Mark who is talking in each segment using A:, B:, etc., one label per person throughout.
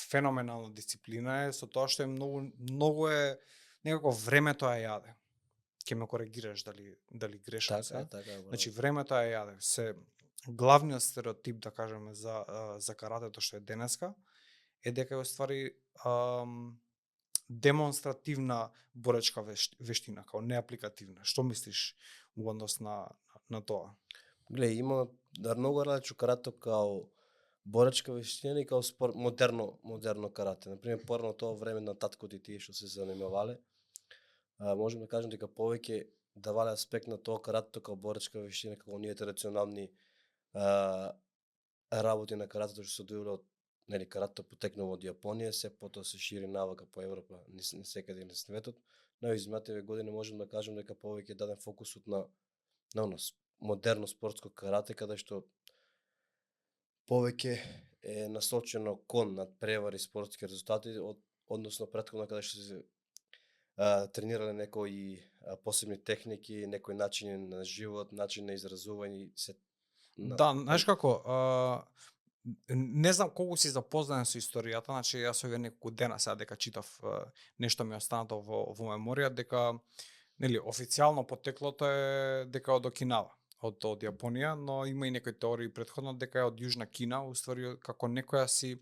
A: феноменална дисциплина е со тоа што е многу е некако времето ја јаде. Ќе ме коригираш дали грешам се.
B: Така.
A: Значи времето ја јаде. Се главниот стереотип да кажеме за каратето што е денеска е дека е уствари демонстративна боречка вештина, као неапликативна. Што мислиш во однос на тоа?
B: Глеј, има многу различно карате као боречка вештина и као спорт, модерно карате. Например, порано тоа време на таткото и тие што се занимавале, можеме да кажем дека повеќе давале аспект на тоа каратето као боречка вештина, како оние традиционални работи на каратето што се дојде од каратето потекнува од Јапонија, се потоа се шири навака по Европа, не секаде на светот. Но изминативе години можеме да кажем дека повеќе даден фокусот на модерно спортско карате, каде што повеќе е насочено кон надпревари спортски резултати, односно претходно каде што се тренирале некои посебни техники, некои начини на живот, начин на изразување се.
A: Да, знаеш како, не знам колку си запознаен со историјата, значи јас овие неколку дена сега дека читав нешто ми останато во меморија, дека нели официјално потеклото е дека од Окинава, од Јапонија, но има и некои теории претходно дека е од Јужна Кина, уствари како некоја си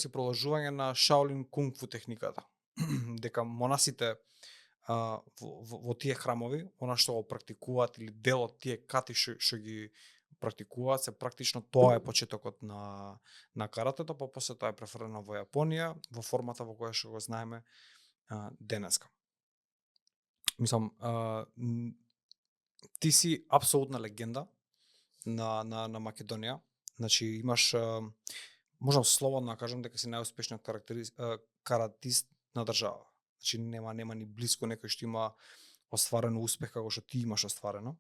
A: продолжување на Шаолин кунг фу техниката. Дека монасите во тие храмови, она што го практикуваат или дел од тие кати што ги практикуваат, се практично тоа е почетокот на каратето, па после тоа е префрлено во Јапонија во формата во која што го знаеме денеска. Мислам, ти си апсолутна легенда на Македонија. Значи имаш, можам слободно да кажам дека си најуспешниот каратист на држава. Значи нема ни блиско некој што има остварено успех како што ти имаш остварено.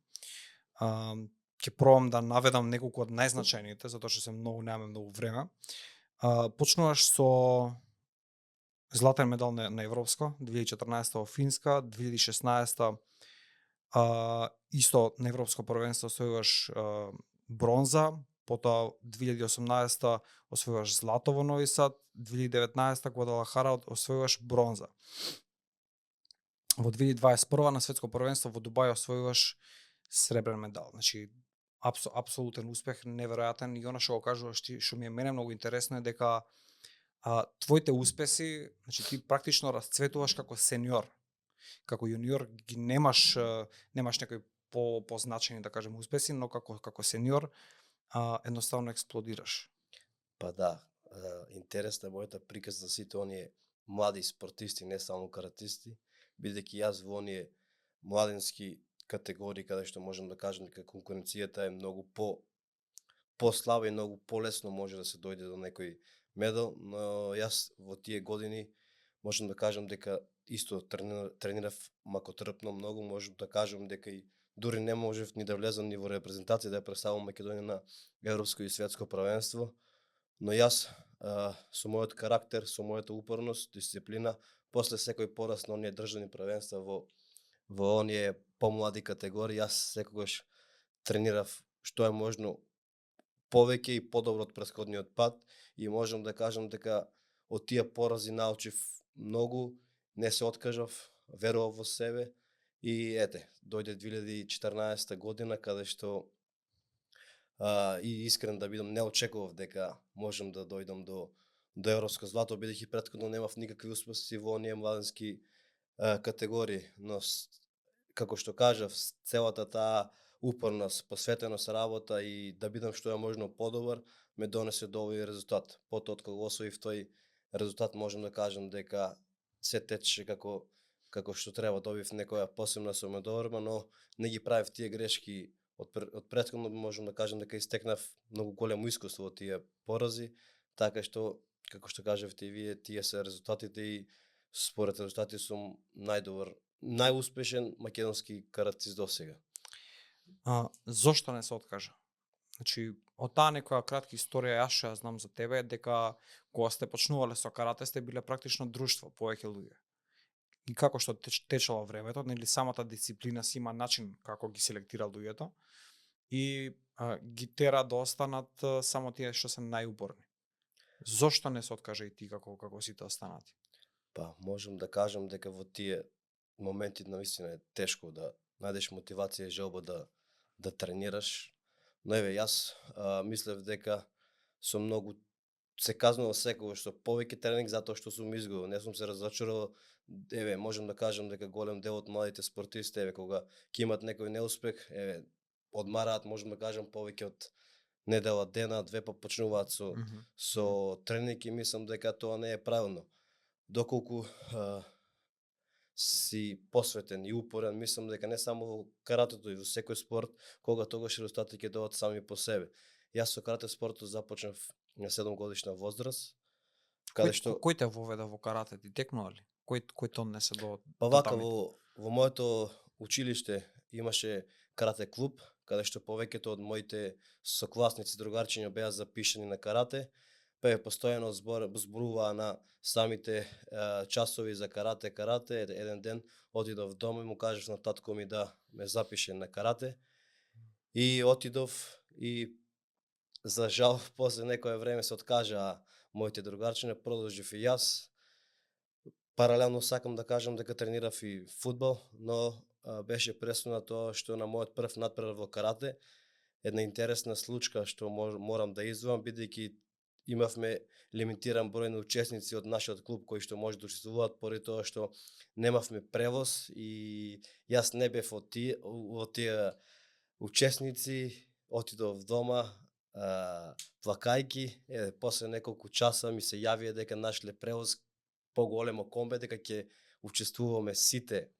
A: Ќе пробам да наведам неколку од најзначајните, затоа што немаме многу време. Почнуваш со златен медал на европско, 2014 во Финска, 2016 исто на европско првенство освојуваш бронза, потоа 2018 освојуваш злато во Нови Сад, 2019 Гвадалахара освојуваш бронза. Во 2021 на светско првенство во Дубај освојуваш сребрен медал. Значи апсолутен успех, неверојатен, и она што го кажуваш ти, што ми е мене многу интересно е дека твоите успеси, значи ти практично расцветуваш како сениор. Како јуниор ги немаш некои позначени да кажем успеси, но како сениор едноставно експлодираш.
B: Па да, интересна е мојата приказна за сите оние млади спортисти, не само каратисти, бидејќи јас во оние младенски категории каде што можам да кажам дека конкуренцијата е многу по-слаба и многу полесно може да се дојде до некој медал, но јас во тие години можам да кажам дека исто тренирав макотрпно многу, можам да кажам дека и дури не можев ни да влезам ни во репрезентација да ја представам Македонија на европско и светско првенство, но јас со мојот карактер, со мојата упорност, дисциплина, после секој пораз на оние државни првенства во оние помлади категории, јас секогаш тренирав што е можно повеќе и подобро од претходниот пат, и можам да кажам дека од тие порази научив многу, не се откажав, верував во себе и дојде 2014 година каде што и искрен да бидам, не очекував дека можам да дојдам до европско злато, бидејќи претходно немав никакви успеси во оние младенски категории, но како што кажав, целата таа упорност, посветеност работа и да бидам што е можно подобар ме донесе до овој резултат. Потоа од кога освоив тој резултат можам да кажам дека се тече како што треба, добив некоја посебна самоодобрба, но не ги правев тие грешки од претходно, можам да кажам дека истекнав многу големо искуство од тие порази, така што како што кажавте и вие, тие се резултатите и според резултати сум најдобар, најуспешен македонски каратист досега.
A: Зошто не се откажа? Значи, од таа некоја кратка историја јас што ја знам за тебе е дека кога сте почнувале со карате сте биле практично друштво, повеќе луѓе. И како што течело времето, нели самата дисциплина си има начин како ги селектира луѓето и ги тера да останат само тие што се најупорни. Зошто не се откажа и ти како сите останати?
B: Па, можам да кажам дека во тие моменти навистина е тешко да најдеш мотивација и желба да тренираш. Но еве јас мислев дека сум многу се казнувал секогаш со повеќе тренинг затоа што сум изгубил. Не сум се разочарувал. Еве, можам да кажам дека голем дел од младите спортисти, еве, кога ќе имат некој неуспех, еве, одмараат, можам да кажам, повеќе од недела дена, две па почнуваат со тренинг и мислам дека тоа не е правилно. Доколку си посветен и упорен, мислам дека не само во каратето и во секој спорт, кога тогаш резултати ќе доаѓаат сами по себе. Јас со карате спортот започнав на 7 годишна возраст, каде што
A: Кој те воведе во карате? Ти текнува ли? Кој тон не се до
B: па вака
A: татамите?
B: во моето училиште имаше карате клуб, каде што повеќето од моите сокласници, другарчиња беа запишани на карате, па е постојано зборуваа на самите часови за карате. Еден ден отидов дома и му кажав на татко ми да ме запише на карате. И отидов и за жал после некое време се откажаа моите другарчиња, продолжив и јас. Паралелно сакам да кажам дека тренирав и фудбал, но беше пресудно тоа што на мојот прв натпревар во карате, една интересна случка што морам да извам, бидејќи имавме лимитиран број на учесници од нашиот клуб кои што може да учествуваат, поради тоа што немавме превоз и јас не бев од тие учесници. Отидов дома плакајки, после неколку часа ми се јавија дека нашле превоз поголемо комбе, дека ќе учествуваме сите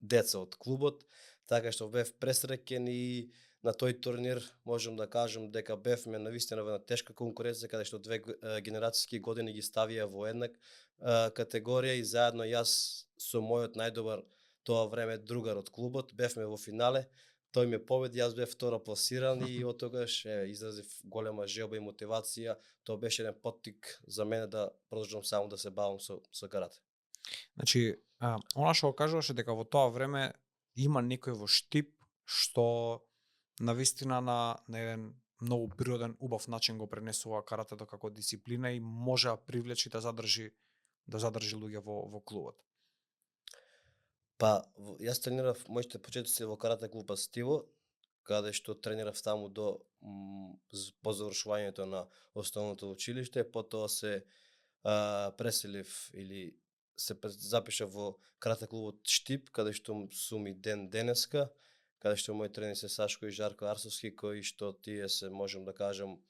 B: деца од клубот, така што бев пресреќен и на тој турнир можам да кажам дека бевме навистина во една тешка конкуренција, каде што две генерацијски години ги ставија во една категорија и заедно јас со мојот најдобар тоа време другар од клубот бевме во финале. Тој ме победи, јас бев второ пласиран и од тогаш изразив голема желба и мотивација. Тоа беше еден поттик за мене да продолжам само да се бавам со карате.
A: Значи, она што го кажуваше дека во тоа време има некој во Штип што навистина на еден многу природен, убав начин го пренесува каратето како дисциплина и може да привлечи да задржи луѓе во клубот.
B: Па, јас тренирав моите почетоци во карате клуб Астиво, каде што тренирав таму до по завршувањето на основното училиште, потоа се преселив или се запишав во карате клубот Штип, каде што сум и денеска, каде што мои тренери се Сашко и Жарко Арсовски, кои што тие се, можам да кажам,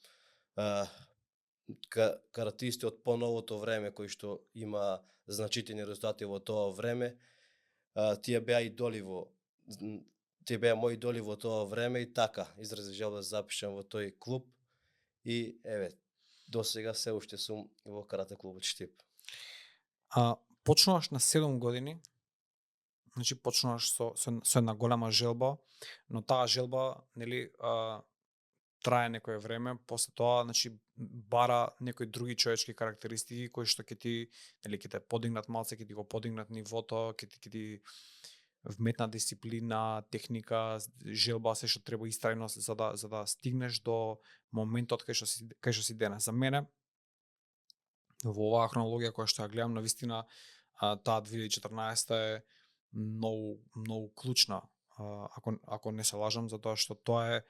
B: каратисти од поновото време, кои што има значителни резултати во тоа време. Тие беа мои идоли во тоа време и така изрази желба да запишам во тој клуб и еве до сега се уште сум во карате клубот Штип.
A: Почнуваш на 7 години, значи почнуваш со една голема желба, но таа желба, нели, трае некое време, после тоа, значи, бара некои други човечки карактеристики кои што ќе ти, нели, ќе те подигнат малце, ќе ти го подигнат нивото, ќе ти вметна дисциплина, техника, желба, се што треба истрајност за да стигнеш до моментот кај што си денес. За мене во оваа хронологија која што ја гледам, навистина таа 2014 е многу клучна, ако не се лажам, затоа што тоа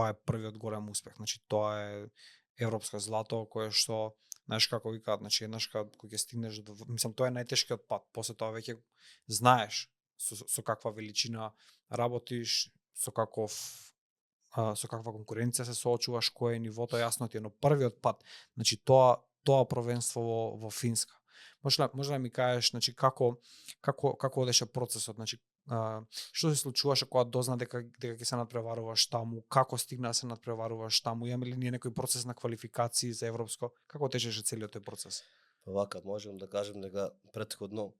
A: е првиот голем успех. Значи тоа е европско злато кое што, знаеш како викаат, значи еднаш кога ќе стигнеш до, мислам, тоа е најтешкиот пат. После тоа веќе знаеш со каква величина работиш, со каква конкуренција се соочуваш, кое е нивото, јасно ти е, но првиот пат, значи тоа провенство во Финска. Може да ми кажеш, значи како одеше процесот, значи што се случуваше кога дозна дека ќе се надпреваруваш таму, како стигна да се надпреваруваш таму, имаме ли ние некој процес на квалификации за европско, како течеше целиот тој процес?
B: Вака можам да кажам дека претходно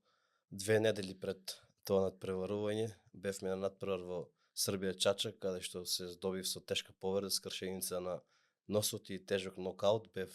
B: 2 недели пред тоа надпреварување бевме на надпревар во Србија Чачак, каде што се здобив со тешка повреда, скршеница на носот и тежок нокаут, бев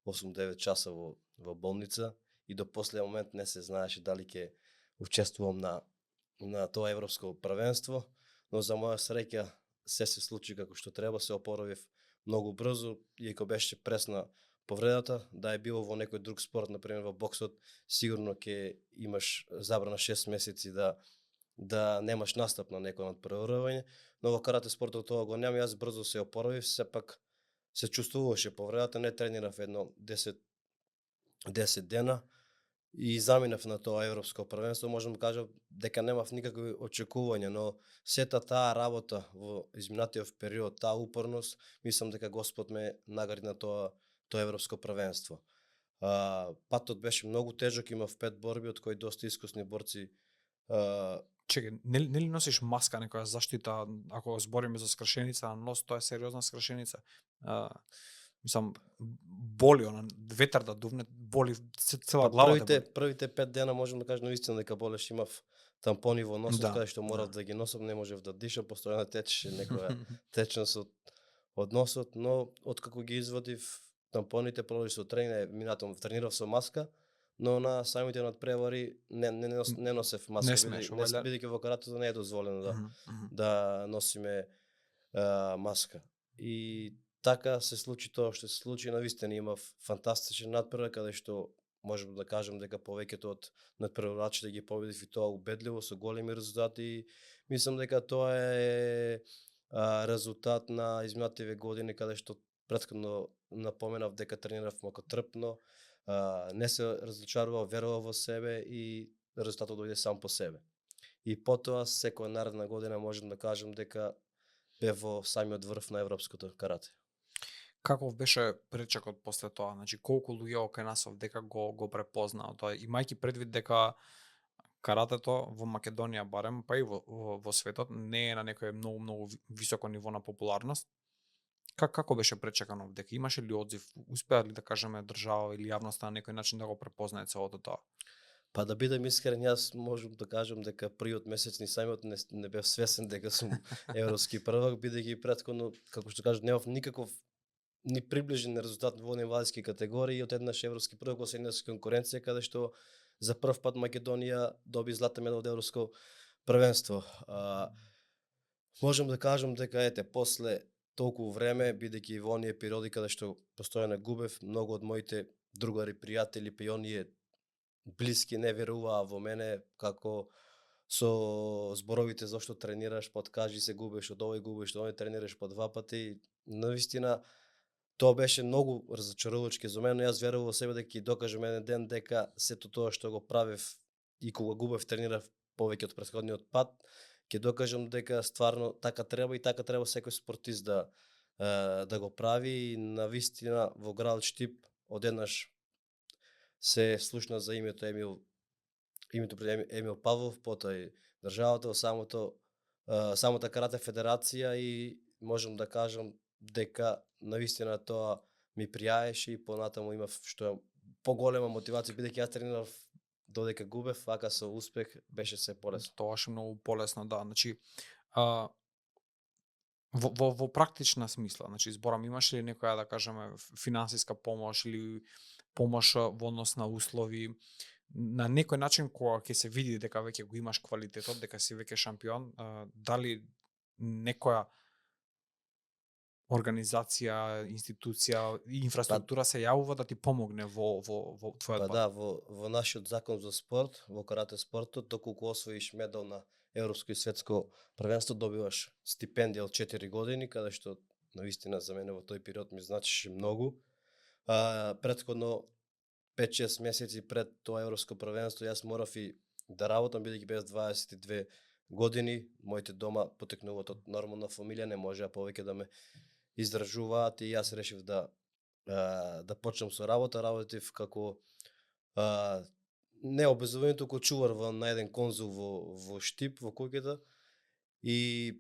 B: 8-9 часа во болница и до последен момент не се знаеше дали ќе учествувам на тоа европско првенство, но за моја среќа се случи како што треба, се опоравив многу брзо, иако беше пресна повредата, да е било во некој друг спорт, например во боксот, сигурно ќе имаш забрана 6 месеци да немаш настап на некој надпреварување, но во карате спортот тоа го нема. Јас брзо се опоравив, сепак се чувствуваше повредата, не тренирав едно 10 дена и заминав на тоа европско првенство. Можам да кажам дека немав никакви очекувања, но сета таа работа во изминатиот период, таа упорност, мислам дека Господ ме награди на тоа европско првенство. Патот беше многу тежок, имав 5 борби, од кои доста искусни борци.
A: Чекај, нели носиш маска, некоја заштита, ако збориме за скршеница на нос, тоа е сериозна скршеница. Мислам, боли она, ветар да дувне, боли цела глава.
B: Првите 5 дена можам да кажам наистина дека болеш, имав тампони во носот, каде што морав да ги носам, не можев да дишам, постојано течеше некоја течност од носот, но откако ги извадив тампоните, продолжив со тренинг, тренирав со маска, но на самите надпревари не носев маска, бидејќи во каратето не е дозволено да носиме маска. И така се случи тоа што се случи. Навистина имав фантастичен надпревар, каде што можам да кажам дека повеќето од надпреварачите ги победив, и тоа убедливо со големи резултати. Мислам дека тоа е резултат на изминативе години, каде што претходно напоменав дека тренирав макотрпно, не се различарував, верував во себе и резултатот дојде сам по себе. И потоа секоја наредна година можам да кажам дека бев во самиот врв на европското карате.
A: Каков беше пречекот после тоа? Значи, колку луѓе окај нас дека го препознаа тоа, имајќи предвид дека каратето во Македонија барем, па и во светот не е на некој многу високо ниво на популарност. Како беше пречекано? Дека имаше ли одзив? Успеа ли да кажеме држава или јавноста на некој начин да го препознае целото тоа?
B: Па да бидам искрен, јас можам да кажам дека првиот месец ни самиот не бев свесен дека сум европски првак, бидејќи претходно, како што кажам, немав никаков ни приближен резултат во инвалидски категории, од еднаш европски првак во сениорска конкуренција, каде што за прв пат Македонија доби златен медал од европско првенство. Можам да кажам дека после толку време, бидејќи во оние периоди каде што постојано губев, многу од моите другари, пријатели, па и оние блиски не веруваа во мене, како со зборовите зашто тренираш, подкажи се, губеш од овој, губеш од овој, тренираш по 2 пати. Навистина, тоа беше многу разочарувачки за мене, но јас верував во себе дека ќе докажам еден ден дека сето тоа што го правев и кога губев, тренирав повеќе од претходниот пат, ќе докажам дека стварно така треба и така треба секој спортист да го прави. И навистина во градот Штип одеднаш се слушна за името Емил Павлов, потоа и државата, самата карате федерација, и можам да кажам дека навистина тоа ми пријаеше и понатаму имав што поголема мотивација, бидејќи јас тренирав додека губев, вака со успех беше се полесно.
A: Тоа ше многу полесно, да. Значи, во практична смисла, значи зборам, имаш ли некоја, да кажеме, финансиска помош или помош во однос на услови, на некој начин кога ќе се види дека веќе го имаш квалитетот, дека си веќе шампион, дали некоја организација, институција и инфраструктура се јавува да ти помогне во твојот пат?
B: Да, во нашиот закон за спорт, во карате спортот, доколку освоиш медал на европско и светско првенство, добиваш стипендија од 4 години, каде што навистина за мене во тој период ми значеше многу. Претходно 5-6 месеци пред тоа европско првенство јас морав и да работам, бидејќи бев 22 години, моите дома потекнуваат од нормална фамилија, не можеа повеќе да ме издржуваат, и јас решив да почнам со работа. Работев како не обезувен, туку чувар на еден конзул во Штип, во куќата, и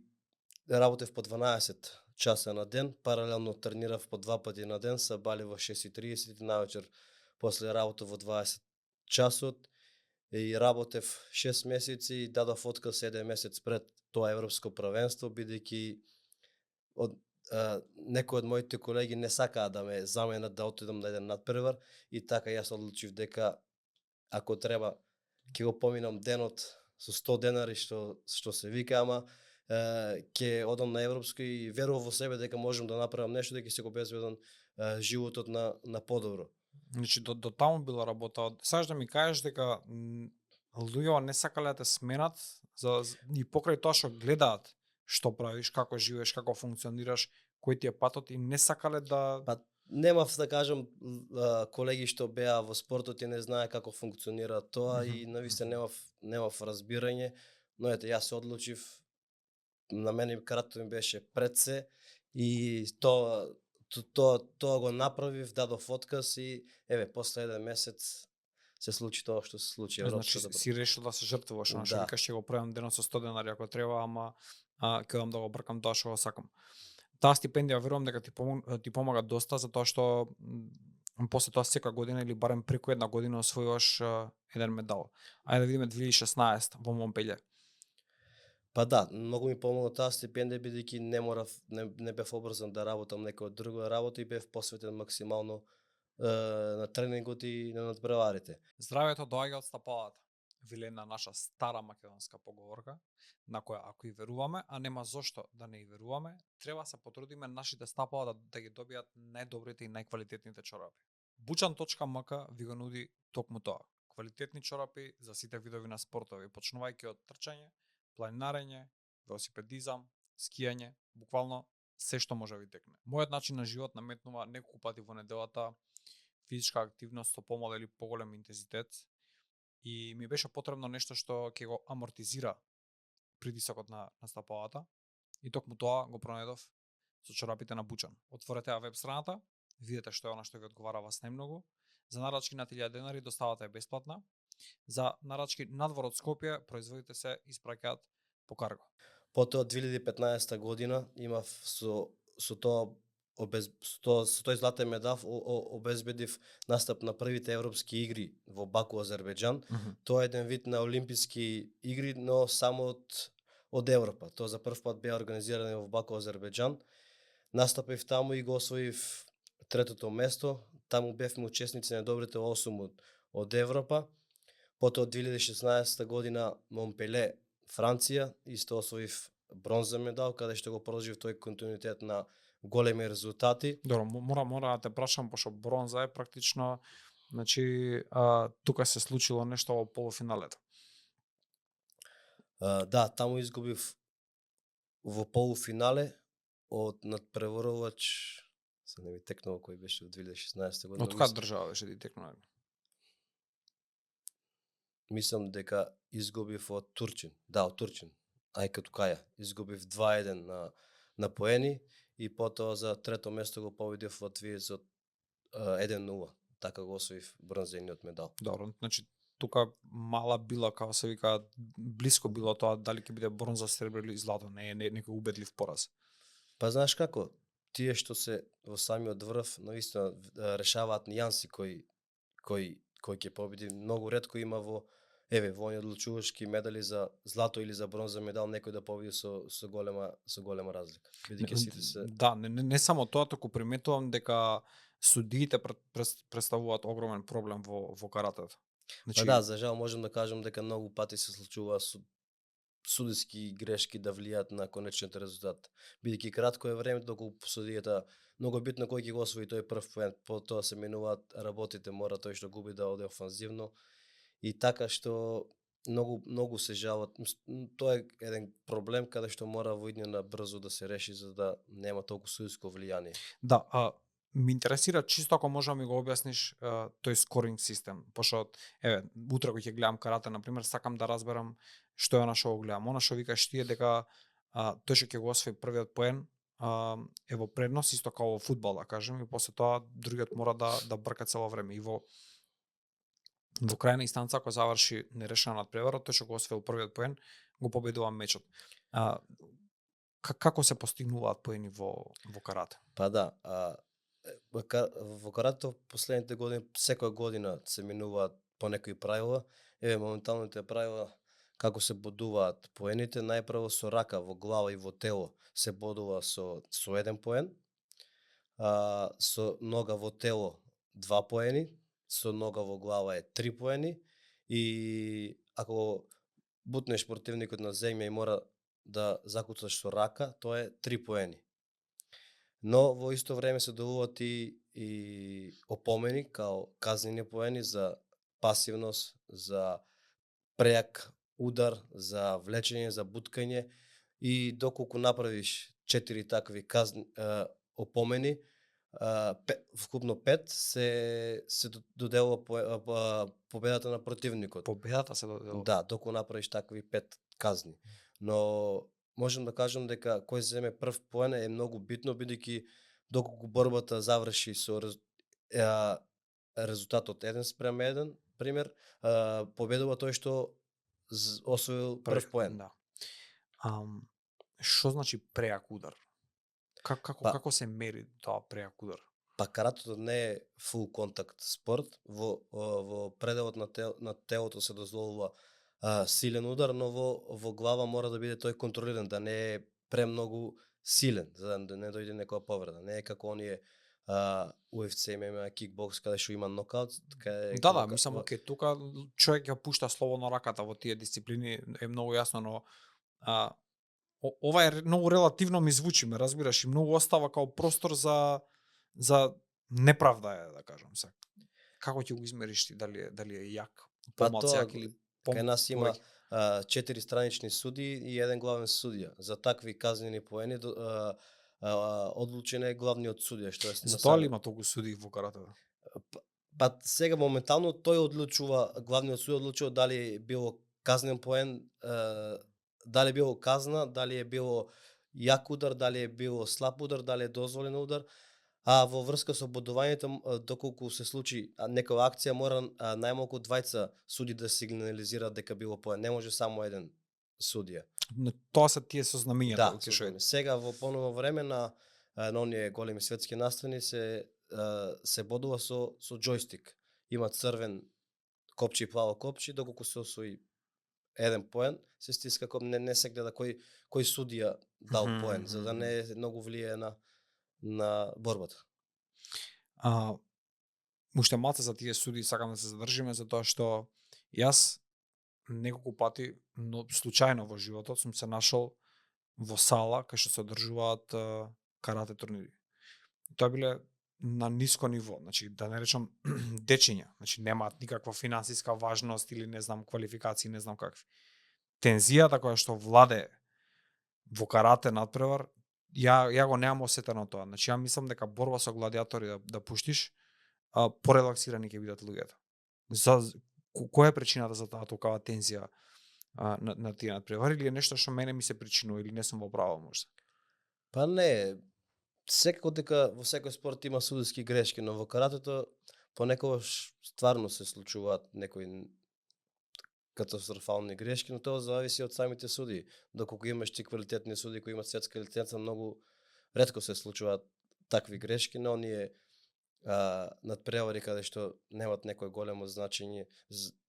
B: работев по 12 часа на ден, паралелно тренирав по 2 пати на ден, сабали во 6:30 и навечер после работа во 20 часот, и работев 6 месеци и дадов отказ 1 месец пред тоа европско првенство, бидејќи некои од моите колеги не сакаа да ме заменат да отидам на еден надпревар, и така јас одлучив дека ако треба ќе го поминам денот со 100 денари што се вика, ама ќе одам на европско, и верувам во себе дека можам да направам нешто, дека ќе се го безбедам животот на подобро.
A: Значи до таму била работа. Сакаш да ми кажеш дека луѓето не сакале да те сменат и покрај тоа што гледаат што правиш, како живееш, како функционираш, кој ти е патот и не сакале да
B: Па немав да кажам колеги што беа во спортот и не знае како функционира тоа и навистина немав разбирање, но ете јас се одлучив, на мене каратето ми беше пред се и тоа го направив, дадов отказ и еве после 1 месец се случи тоа што се случи.
A: значи си решил да се жртвуваш, што
B: Да.
A: викаш ќе го правам денот со 100 денари ако треба, ама ќе дам да го бркам тоа што го сакам. Таа стипендија верувам дека ти помага доста затоа што после тоа секоја година или барем преку една година освојуваш еден медал. Ајде да видиме 2016 во Монпелје.
B: Па да, многу ми помогна таа стипендија бидејќи не бев обрзан да работам некоја друга работа и бев посветен максимално на тренингот и на надпреварите.
A: Здравјето доаѓа од стапалата, вели една наша стара македонска поговорка, на која ако и веруваме, а нема зошто да не и веруваме, треба се потрудиме нашите стапала да ги добијат најдобрите и најквалитетните чорапи. Buchan.mk ви го нуди токму тоа. Квалитетни чорапи за сите видови на спортови, почнувајќи од трчање, планинарење, велосипедизам, скијање, буквално се што може да ви текне. Мојот начин на живот наметнува неколку пати во неделата физичка активност со помал или поголем интензитет и ми беше потребно нешто што ќе го амортизира притисокот на стапалата и токму тоа го пронајдов со чорапите на Buchan. Отворете ја веб страната, видете што е она што ви одговара вас најмногу. За нарачки над 1000 денари доставата е бесплатна. За нарачки надвор од Скопје производите се испраќаат по карго.
B: Потоа 2015 година имав со тој златен медал обезбедив настап на првите европски игри во Баку, Азербејџан. Тоа е еден вид на олимписки игри, но само од Европа. Тоа за прв пат беа организирани во Баку, Азербејџан. Настапив таму и го освоив 3-то место. Таму бевме учесници на добрите 8 од Европа. Потоа 2016 година Монпеле, Франција, исто освоив бронзен медал, каде што го продолжив тој континуитет на големи резултати.
A: Добро, мора да те прашам, пошто бронза е практично, значи тука се случило нешто во полуфиналето.
B: Да, таму изгубив во полуфинале од надпреварувач, се не ми текнува кој беше во 2016 година.
A: Од која држава беше ти текнува?
B: Мислам дека изгубив од Турчин. Да, од Турчин. Ајка Тукаја. Изгубив 2-1 на поени и потоа за 3-то место го победив во Твиецот 1-0. Така го освоив бронзениот медал.
A: Добро, значи тука мала била, како се вика, блиско било тоа дали ќе биде бронза, сребро или злато, не е некој убедлив пораз.
B: Па знаеш како, тие што се во самиот врв, навистина решаваат нијанси кој ќе победи. Многу ретко има во оние одлучувачки медали за злато или за бронза медал некој да победи со голема разлика. Бидејќи сите се
A: Да, не само тоа, туку приметувам дека судиите представуваат огромен проблем во каратето.
B: Значи... Па да, за жал можам да кажам дека многу пати се случува судиски грешки да влијаат на конечниот резултат. Бидејќи кратко е времето доколку судијата многу битно кој ќе го освои тој прв поен, потоа се менуваат работите, мора тој што губи да оде офанзивно и така што многу се жалат. Тоа е еден проблем каде што мора во иднина брзо да се реши за да нема толку судиско влијание.
A: Да, ми интересира чисто ако можеш да ми го објасниш тој скоринг систем, пошто еве утре кога ќе гледам карате на пример, сакам да разберам што е она што го гледам. Она што викаш ти е дека тој што ќе го освои првиот поен е во предност исто како во фудбал, да кажем, и после тоа другиот мора да брка цело време и во крајна инстанца ако заврши нерешена надпревара, тој што го освоил првиот поен го победува мечот. Како се постигнуваат поени во карате?
B: Па да, во каратето последните години, секоја година се минуваат по некои правила. Еве моменталните правила како се бодуваат поените, најпрво со рака во глава и во тело се бодува со 1 поен, со нога во тело 2 поени, со нога во глава е 3 поени и ако бутнеш противникот на земја и мора да закуцаш со рака, тоа е 3 поени. Но во исто време се добуваат и и опомени као казнени поени за пасивност, за преак удар, за влечење, за буткање и доколку направиш 4 такви опомени, вкупно 5 се доделува победата на противникот.
A: Победата се доделува.
B: Да, доколку направиш такви 5 казни. Но можем да кажем дека кој земе прв поен е многу битно, бидејќи доколку борбата заврши со резултатот 1:1, пример, победува тој што освоил прв поен.
A: Да. Што значи преак удар? Како се мери тоа преак удар?
B: Па каратето не е фул контакт спорт, во пределот на телото се дозволува силен удар, но во глава мора да биде тој контролиран, да не е премногу силен, за да не дојде некоја повреда. Не е како оние UFC, ММА, кикбокс, каде што има нокаут.
A: Да, мислам, оке, тука човек ја пушта слободно раката во тие дисциплини, е многу јасно, но ова е многу релативно ми звучи, ме разбираш, и многу остава као простор за неправда е, да кажам се. Како ќе го измериш ти, дали е јак, помалку јак или
B: кај нас има 4 странични суди и еден главен судија. За такви казнени поени одлучен е главниот судија, што е
A: Затоа ли има толку суди во каратето?
B: Па сега моментално тој одлучува, главниот судија одлучува дали било казнен поен, дали било казна, дали е било јак удар, дали е било слаб удар, дали е дозволен удар. А во врска со бодувањето, доколку се случи некоја акција, мора најмалку двајца суди да сигнализираат дека било поен. Не може само еден судија.
A: Но тоа се тие сознамињата.
B: Да, сега во поново време на оние големи светски настани се бодува со џојстик. Има црвен копче и плаво копче, доколку се освои еден поен, се стиска не се гледа кој судија дал поен, за да не многу влие на борбата.
A: Уште малце за тие суди сакам да се задржиме, затоа што јас неколку пати, но случајно во животот сум се нашол во сала кај што се одржуваат карате турнири. Тоа биле на ниско ниво, значи да не речам дечиња, значи немаат никаква финансиска важност или не знам квалификации, не знам какви. Тензијата која што владе во карате надпревар, ја го немам осетено тоа. Значи ја мислам дека борба со гладиатори да пуштиш, порелаксирани ќе бидат луѓето. Која е причината за таа толкава тензија на тие надпревари, или е нешто што мене ми се причинува или не сум во право можда?
B: Па не, секако дека во секој спорт има судиски грешки, но во каратето понекогаш стварно се случуваат некои катастрофални грешки, но тоа зависи од самите суди. Доколку имаш ти квалитетни суди кои имат светска лиценца, многу ретко се случуваат такви грешки, но оние надпревари каде што немат некое големо значење,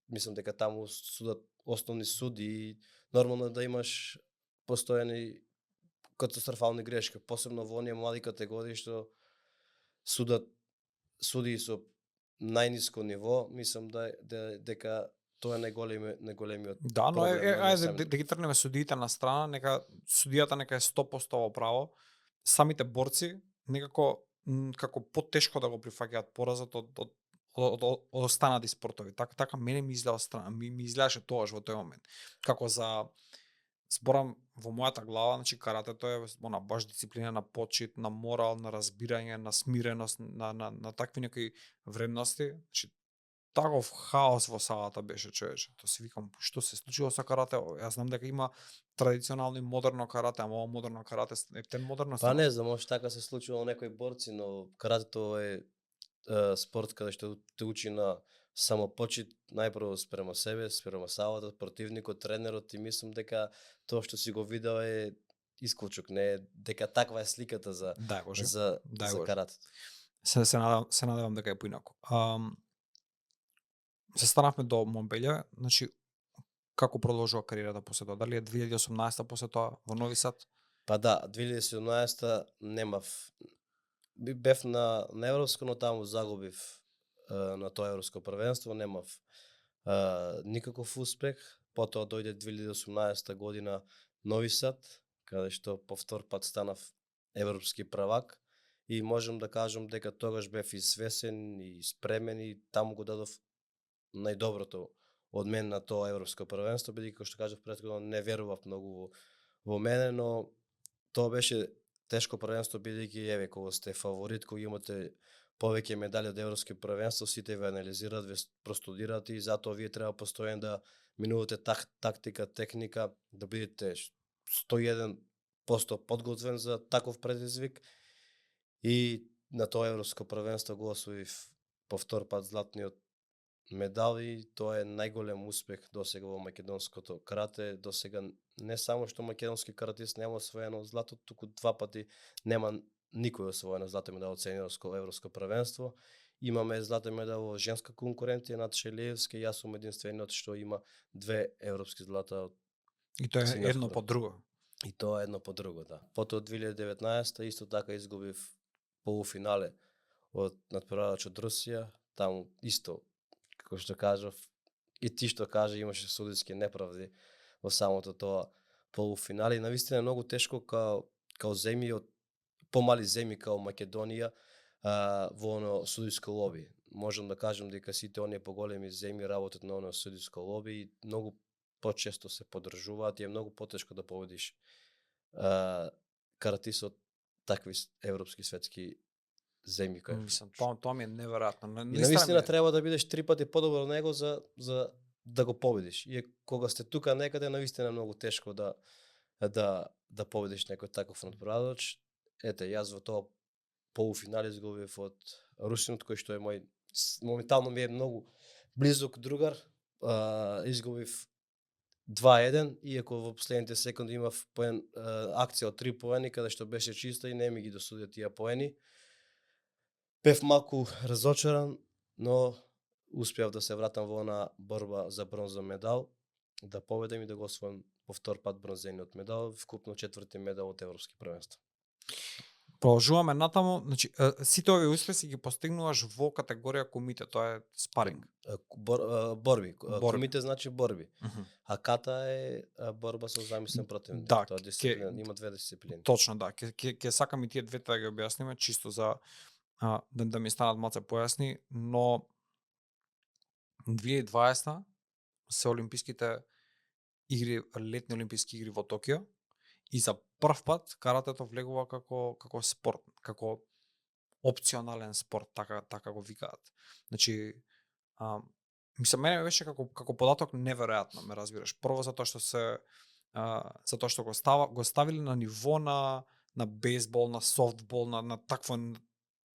B: мислам дека таму судат основни суди и нормално да имаш постојани катастрофални грешки, посебно во оние млади категории што судат суди со најниско ниво, мислам дека тоа е најголемиот.
A: Да, но ајде да ги тргнеме судиите на страна, нека судијата нека е 100% во право. Самите борци некако како потешко да го прифаќаат поразот од останати спортови. Така мене ми изгледа страна, ми изгледаше тоаш во тој момент. Како зборам во мојата глава, значи каратето е баш дисциплина на почит, на морал, на разбирање, на смиреност, на такви некои вредности. Значи таков хаос во салата беше, човече. Тоа си викам, што се случило со карате? Јас знам дека има традиционално и модерно карате, ама ова модерно карате ептен модерно.
B: Па не знам, може така се случило некои борци, но каратето е спорт каде што те учи на самопочит, најпрво спрема себе, спрема салата, противникот, тренерот, и мислам дека тоа што си го видел е исклучок, не е дека таква е сликата за каратето.
A: Се надевам дека е поинаку. Се станавме до Момбелја, значи како продолжува кариерата после тоа? Дали е 2018 после тоа во Нови Сад?
B: Па да, 2017 немав. Бев на европско, но таму загубив на тоа европско првенство, немав никаков успех. Потоа дојде 2018 година Нови Сад, каде што повтор пат станав европски правак и можам да кажам дека тогаш бев и свесен и спремен и таму го дадов најдоброто од мен на тоа европско првенство, бидејќи како што кажав претходно не верував многу во мене, но тоа беше тешко првенство бидејќи еве кога сте фаворит, кога имате повеќе медали од европски првенство, сите ве анализираат, ве простудираат и затоа вие треба постојано да минувате тактика, техника, да бидете 101% подготвен за таков предизвик. И на тоа европско првенство го освоив по втор пат златниот медал и тоа е најголем успех досега во македонското карате. Досега не само што македонски каратист нема освоено злато, туку 2 пати нема никој освоено златен медал од сениорско европско првенство. Имаме златен медал во женска конкуренција над Шелиевска и јас сум единствениот што има 2 европски злата од
A: И тоа е едно по друго.
B: И тоа е едно по друго, да. Потоа 2019 исто така изгубив полуфинале од надпреварач од Русија, таму исто како што кажав, и ти што кажа, имаше судиски неправди во самото тоа полуфинале. И навистина е многу тешко као земји од помали земји као Македонија во оно судиско лоби. Можам да кажам дека сите оние поголеми земји работат на оно судиско лоби и многу почесто се подржуваат и е многу потешко да победиш каратист од такви европски светски земји кои.
A: Мислам, тоа ми е неверојатно.
B: И навистина треба да бидеш 3 пати подобар од него за да го победиш. И кога сте тука некаде навистина е многу тешко да победиш некој таков надпреварач. Ете, јас во тоа полуфинале изгубив од русинот кој што е мој моментално ми е многу близок другар. Изгубив 2-1, иако во последните секунди имав акција од 3 поени, каде што беше чиста и не ми ги досудија тие поени. Бев малку разочаран, но успеав да се вратам во она борба за бронзов медал, да победам и да го освоим по втор пат бронзениот медал, вкупно 4ти медал од европски првенства.
A: Продолжуваме натаму, значи сите овие успеси ги постигнуваш во категорија комите, тоа е спаринг.
B: Борби. Комите значи борби. А ката е борба со замислен противник.
A: Да,
B: тоа е дисциплина, има 2 дисциплини.
A: Точно, да. Ќе сакам и тие двете да ги објасниме, чисто за да ми станат малце појасни, но 2020 се олимписките игри, летни олимписки игри во Токио, и за прв пат каратето влегува како спорт, како опционален спорт, така го викаат. Значи, мислам, мене беше како податок неверојатно, ме разбираш. Прво затоа што го ставиле на ниво на бейсбол, на софтбол, на такво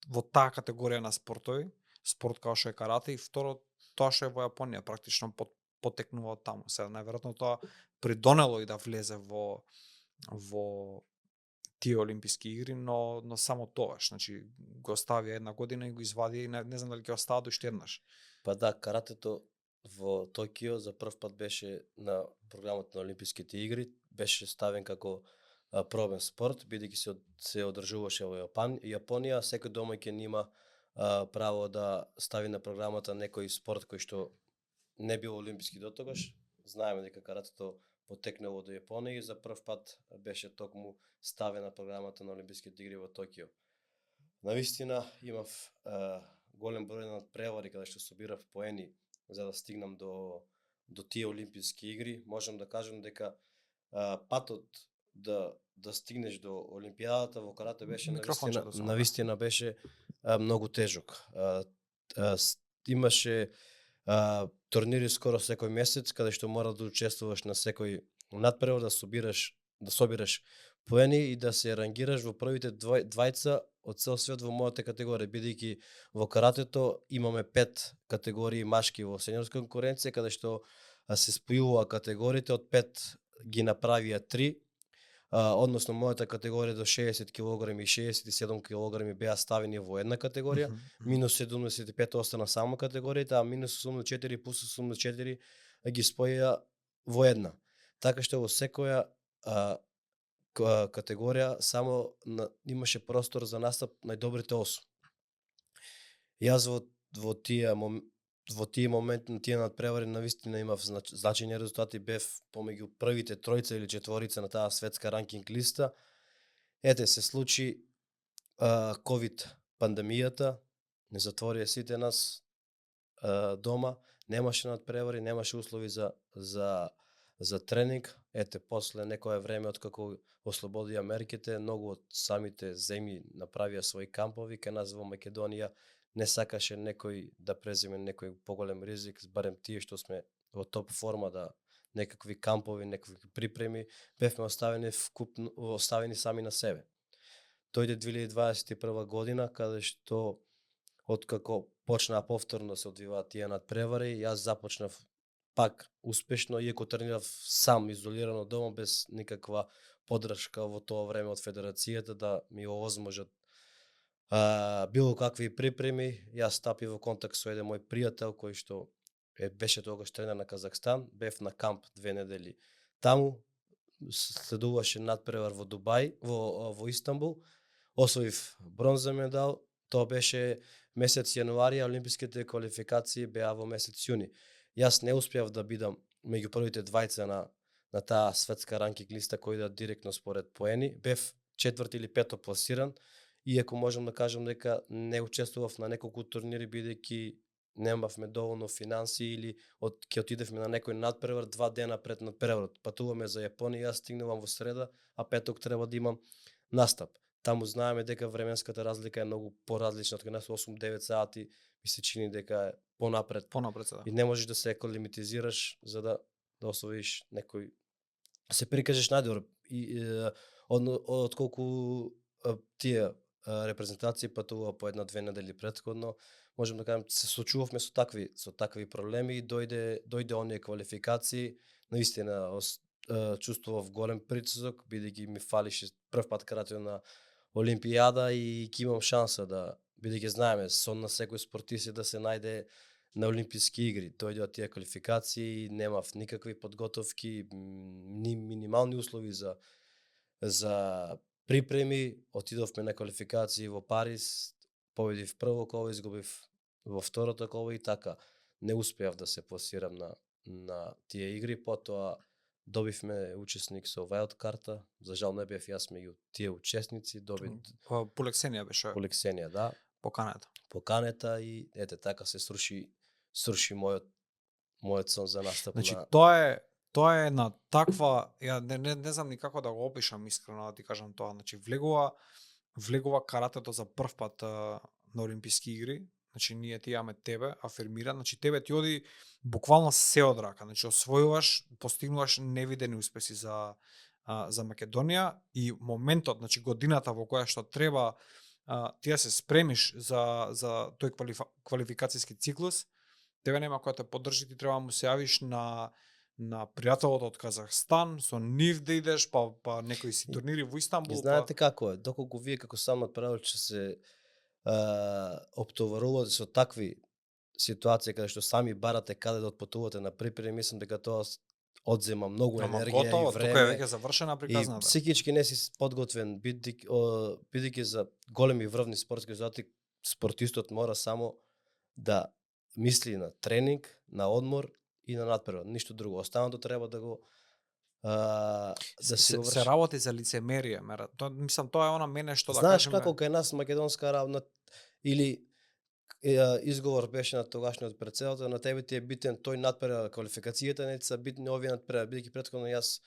A: во таа категорија на спортови, спорт како што е карате, и второ тоа што е во Јапонија практично потекнува од таму. Сега најверојатно тоа придонело и да влезе во тие олимписки игри, но само тогаш, значи го остави една година и го извади и не знам дали ќе остава до уште еднаш.
B: Па да, каратето во Токио за прв пат беше на програмот на олимписките игри, беше ставен како пробен спорт, бидејќи се одржуваше во Јапонија, секој домаќин има право да стави на програмата некој спорт кој што не бил олимписки дотогаш. Знаеме дека каратето потекнало до Јапонија и за прв пат беше токму ставена програмата на олимписките игри во Токио. Навистина имав голем број на надпревари каде што собирав поени за да стигнам до тие олимписки игри. Можам да кажам дека патот да стигнеш до олимпијадата во карате беше навистина беше многу тежок. Имаше турнири скоро секој месец каде што мора да учествуваш на секој надпревар, да собираш поени и да се рангираш во првите двајца од цел свет во мојата категорија, бидејќи во каратето имаме 5 категории машки во сениорска конкуренција, каде што се спојува категориите, од 5 ги направија 3, односно мојата категорија до 60 кг и 67 кг беа ставени во една категорија, минус 75 остана само категоријата, а минус 84 плюс 84 ги споја во една. Така што во секоја категорија само имаше простор за настап најдобрите 8. Јас во тие моменти на тие надпревари навистина имав значајни резултати, бев помеѓу првите тројца или четворица на таа светска ранкинг листа. Ете, се случи ковид пандемијата не затвори сите нас дома, немаше надпревари, немаше услови за тренинг. Ете, после некое време, откако ослободија мерките, многу од самите земји направија своји кампови, кај нас во Македонија не сакаше некој да преземе некој поголем ризик, барем тие што сме во топ форма да некакви кампови, некакви припреми, бевме оставени сами на себе. Дојде 2021 година, каде што откако почнаа повторно да се одвиваат тие надпревари, јас започнав пак успешно, иако тренирав сам, изолирано од дома, без никаква поддршка во тоа време од федерацијата да ми овозможат било какви припреми. Јас стапив во контакт со еден мој пријател кој што беше тогаш тренер на Казахстан, бев на камп 2 недели таму, следуваше надпревар во Дубај, во Истанбул, освоив бронза медал. Тоа беше месец јануари, а олимписките квалификации беа во месец јуни. Јас не успеав да бидам меѓу првите двајца на таа светска ранкинг листа кој да директно според поени. Бев четврти или пето пласиран, иако можам да кажам дека не учествував на неколку турнири бидејќи немавме доволно финанси или ќе отидевме на некој надпревар 2 дена пред надпреварот. Патуваме за Јапонија, јас стигнувам во среда, а петок треба да имам настап. Таму знаеме дека временската разлика е многу поразлична од кај нас, 8-9 сати, ми се чини дека е понапред.
A: Да.
B: И не можеш да се еколимитизираш за да освоиш некој, се прикажеш најдобро. И отколку тие репрезентации патува по 1-2 недели претходно, можем да кажем, се сочувавме со такви проблеми и дојде оние квалификации, наистина чувствував голем притисок, бидејќи ми фалише прв пат карате на Олимпијада и ќе имам шанса да, бидејќи знаеме, сон на секој спортист да се најде на Олимписки игри. Дојдоа тие квалификации, немав никакви подготовки, ни минимални услови за припреми. Отидовме на квалификации во Париз, победив прво коло, изгубив во второто коло и така не успеав да се пласирам на тие игри. Потоа добивме учесник со Wild карта, за жал не бев јас меѓу тие учесници,
A: Полексенија беше.
B: Полексенија, да. Поканета и ете така се сруши мојот сон за настап.
A: Значи тоа е на таква, ја не знам ни како да го опишам искрено, да ти кажам тоа. Значи влегува каратето за прв пат на Олимписки игри. Значи ние ти имаме тебе афирмира, значи тебе ти оди буквално се од рака. Значи освојуваш, постигнуваш невидени успеси за Македонија и моментот, значи годината во која што треба ти да се спремиш за тој квалификацијски циклус, тебе нема која те поддржи, ти треба да му се јавиш на пријателот од Казахстан, со нив да идеш, па некои си турнири во Истанбул.
B: И знаете како е, доколку вие како сам направил че се оптоварувате со такви ситуации каде што сами барате каде да отпатувате на припреми, мислам дека тоа одзема многу енергија и време.
A: Тука е веќе завршена приказната.
B: И психички не си подготвен, бидејќи за големи врвни спортски резултати спортистот мора само да мисли на тренинг, на одмор и на надпревар, ништо друго. Останато треба да го да
A: се работи за лицемерие, мислам тоа е она мене што да
B: знаеш
A: кажеме.
B: Знаеш како кај нас македонска работа или изговор беше на тогашниот председател, на тебе ти е битен тој надпревар, квалификацијата, не ти се битни овие надпревар, бидејќи претходно јас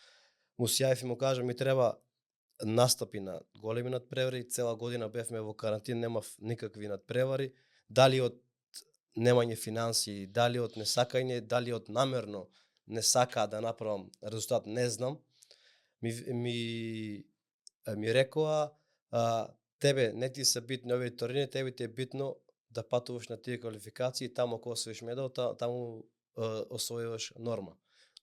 B: му сјаев и му кажам ми треба настапи на големи надпревари, цела година бевме во карантин, немав никакви надпревари, дали од немање финанси, дали од несакање, дали од намерно не сакаа да направам резултат, не знам. Ми рекоа, тебе не ти се битни овие турнири, тебе ти е битно да патуваш на тие квалификации, таму ако освоиш медал, таму освојуваш норма.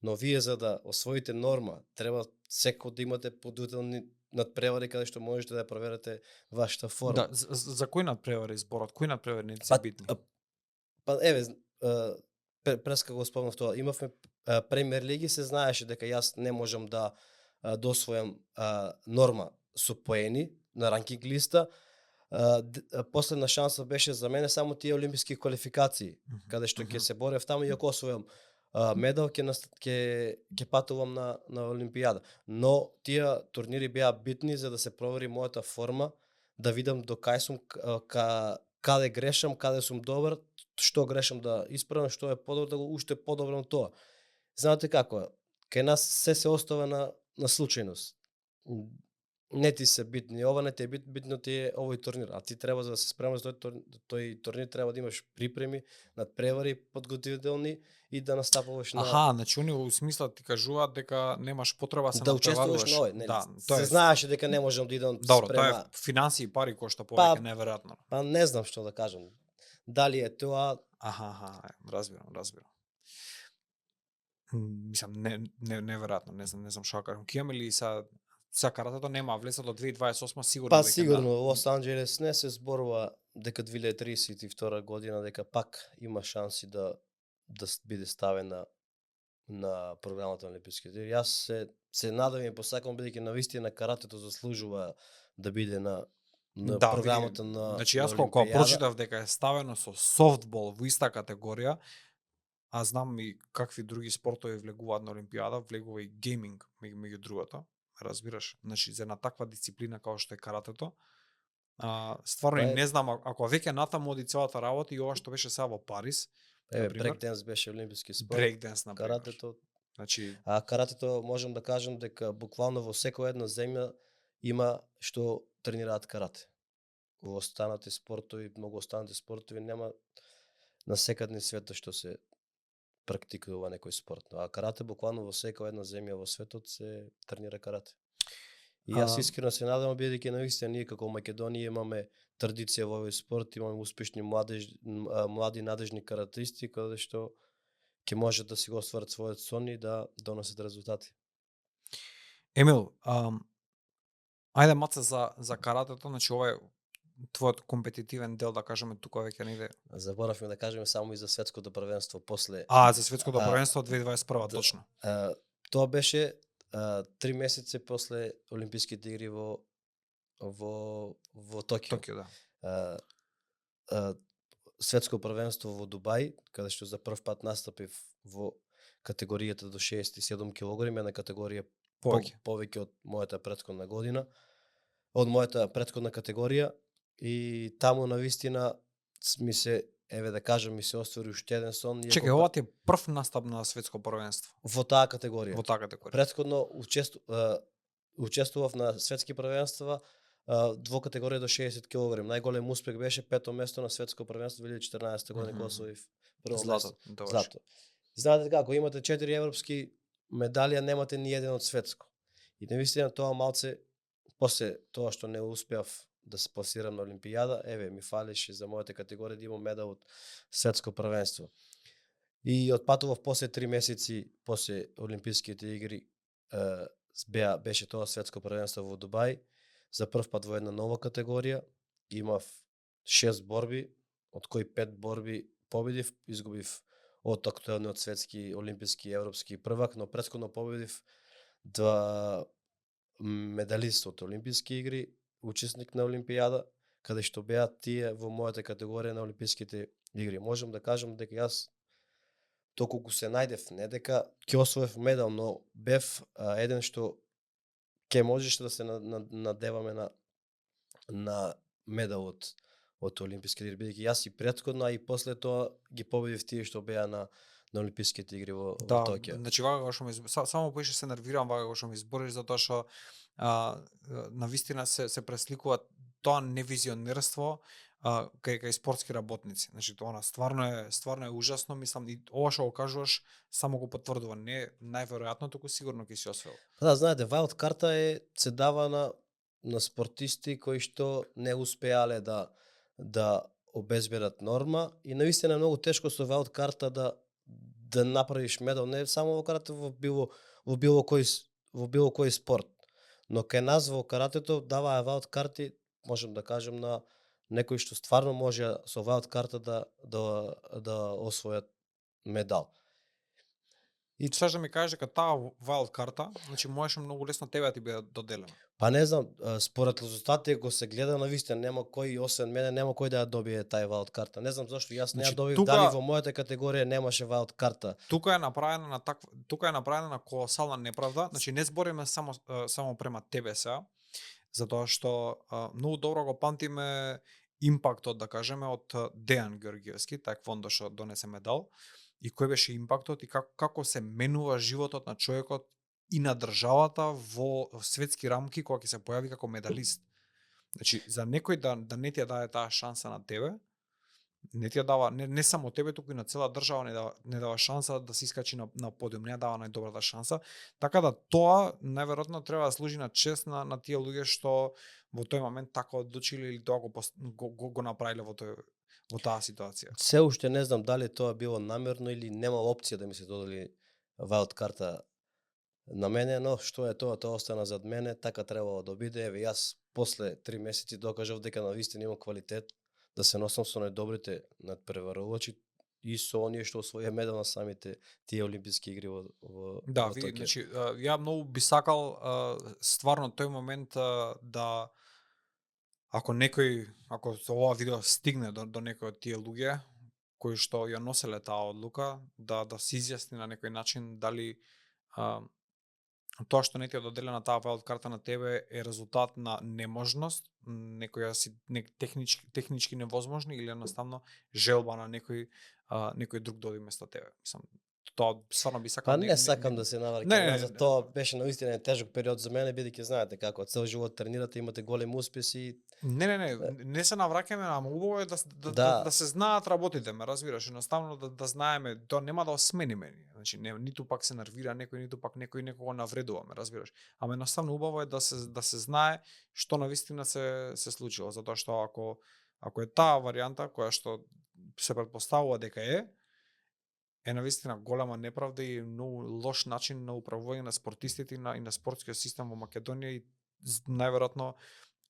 B: Но вие за да освоите норма, треба секој да имате подготвени надпревари каде што можете да проверите вашата форма.
A: Да, за кој надпревари зборот? Кој надпревари не се битни?
B: Па еве, преска го спомнав тоа. Имавме премиер лиги, се знаеше дека јас не можам да освојам норма со поени на ранкинг листа. Последна шанса беше за мене само тие олимписки квалификации, каде што ќе се борев таму и ако освојам медал ќе патувам на Олимпијада. Но тие турнири беа битни за да се провери мојата форма, да видам до кај сум, каде грешам, каде сум добар, што грешам да исправам, што е подобро да го уште подобро на тоа. Знаете како е? Кај нас се остава на случајност. Не ти се битни ова, не ти е битно ти е овој турнир, а ти треба за да се спремаш за тој турнир треба да имаш припреми, надпревари подготвителни и да настапуваш на
A: значи они во смислот ти кажуваат дека немаш потреба се
B: да учествуваш
A: надпреваруваш.
B: на овој, нели?
A: Да,
B: Се знаеше дека не можам да идам
A: добро,
B: спрема.
A: тоа е финансии и пари кошта повеќе, неверојатно.
B: Па не знам што да кажам. Дали е тоа?
A: Разбирам. Мислам, неверојатно, не знам што да кажам. Ке имаме ли са каратето нема влеза до 2028 сигурно
B: Па
A: дека
B: сигурно во Лос Анџелес не се зборува дека 2032 година дека пак има шанси да биде ставена на програмата на Олимписките игри. Јас се надевам и посакам бидејќи навистина каратето заслужува да биде на програмата на
A: значи јас кога прочитав дека е ставено со софтбол во иста категорија, а знам и какви други спортови влегуваат на Олимпијада, влегува и гейминг меѓу другото, разбираш? Значи за една таква дисциплина како што е каратето, стварно и не знам ако веќе натаму оди целата работа и ова што беше сега во Париз,
B: брейкденс беше олимписки спорт.
A: Брейкденс на
B: каратето.
A: Значи
B: каратето можам да кажам дека буквално во секоја една земја има што тренираат карате. Во останати спортови, многу останати спортови нема на секадни светот што се практикува некој спорт. А карате буквално во секоја една земја во светот се тренира карате. И јас искрено се надевам бидејќи навистина ние како Македонија имаме традиција во овој спорт, имаме успешни млади надежни каратисти кои што ќе може да си го остварат својот сон и да донесат резултати.
A: Емил, ајде маце за каратето, значи ова е твојот компетитивен дел, да кажеме тука веќе не иде.
B: Заборавме да кажеме само и за светското првенство после.
A: За светското првенство 2021 точно.
B: Тоа беше 3 месеци после Олимписките игри во Токио.
A: Токио,
B: да. Светско првенство во Дубај, каде што за прв пат настапив во категоријата до 67 кг, на категорија повеќе од мојата претходна година, од мојата претходна категорија, и таму навистина ми се, да кажам, ми се оствари уште еден сон.
A: Чекај, ова ти е прв настап на светско првенство?
B: Во таа категорија.
A: Претходно
B: учествував на светски првенства во категорија до 60 кг. Најголем успех беше 5-то место на светско првенство 2014 година кога освоив прво место. Злато. Знаете како, имате 4 европски медали, а немате ни еден од светско. И навистина тоа малце после тоа што не успеав да се пласирам на Олимпијада, ми фалеше за мојата категорија да имам медал од светско првенство. И отпатував после 3 месеци после Олимписките игри, беше тоа светско првенство во Дубај, за прв пат во една нова категорија, имав 6 борби, од кои 5 борби победив, изгубив од актуелниот светски, олимписки, европски првак, но претходно победив 2 медалисти од Олимписки игри, учесник на Олимпијада, каде што беа тие во мојата категорија на Олимписките игри. Можам да кажам дека јас доколку се најдев, не дека ќе освоев медал, но бев еден што ќе можеше да се надеваме на медал од Олимписките игри, бидејќи јас и претходно, а и после тоа ги победив тие што беа на Олимписките игри во Токио.
A: Значи вака што само поише се нервирам вака што ми збориш, затоа што навистина се пресликува тоа невизионерство кај спортски работници. Значи тоа стварно е ужасно, мислам, и ова што го кажуваш само го потврдува, не најверојатно, туку сигурно ќе си освоил.
B: Да, знаете, wild карта се дава на спортисти кои што не успеале да обезбедат норма, и навистина е многу тешко со wild карта да направиш медал, не само во карате, во било кој спорт. Но кај нас во каратето даваа wild карти, можам да кажем, на некои што стварно може со wild карта да освојат медал.
A: И сакаш да ми кажеш дека таа wild карта, значи можеше многу лесно тебе да ти биде доделена?
B: Па не знам, според резултатите го се гледа навистина, нема кој освен мене, нема кој да ја добие тај wild карта. Не знам зашто јас не ја добив, дали во мојата категорија немаше wild карта.
A: Тука е направена колосална неправда, значи не збориме само према тебе сега. затоа што многу добро го памтиме импактот, да кажеме, од Дејан Георгиевски, таеквондо што донесе медал, и кој беше импактот и како се менува животот на човекот и на државата во светски рамки кога ќе се појави како медалист. Значи, за некој да не ти ја даде таа шанса на тебе, не ти ја дава, не само тебе, туку и на цела држава не дава шанса да се искачи на подиум, не ја дава најдобрата шанса. Така да тоа најверојатно треба да служи на чест на тие луѓе што во тој момент така одлучиле или тоа го направиле во таа ситуација.
B: Се уште не знам дали тоа било намерно или немало опција да ми се додели вајлд карта на мене, но што е тоа остана зад мене, така требало да биде. Еве јас после 3 месеци докажав дека навистина имам квалитет да се носам со најдобрите надпреварувачи и со оние што освоја медал на самите тие олимписки игри во
A: Да,
B: во
A: види,
B: Токио.
A: значи ја многу би сакал стварно тој момент да ако ова видео стигне до некој од тие луѓе кои што ја носеле таа одлука, да се изјасни на некој начин дали тоа што не ти е доделена таа вајлд карта на тебе е резултат на неможност, технички невозможни или едноставно желба на некој друг да оди место тебе. Мислам, тоа стварно би сакал.
B: Па не сакам да се навраќам назад, тоа беше навистина тежок период за мене, бидејќи знаете како цел живот тренирате, имате големи успеси.
A: Не се навраќаме, ама убаво е да се знаат работите, ме разбираш, едноставно да знаеме, тоа нема да осмениме. Значи ниту пак се нервира некој, ниту пак некој некого навредува, ме разбираш. Ама едноставно убаво е да се знае што навистина се случило, затоа што ако е таа варијанта која што се претпоставува дека е навистина голема неправда и многу лош начин на управување на спортистите и на спортскиот систем во Македонија и најверојатно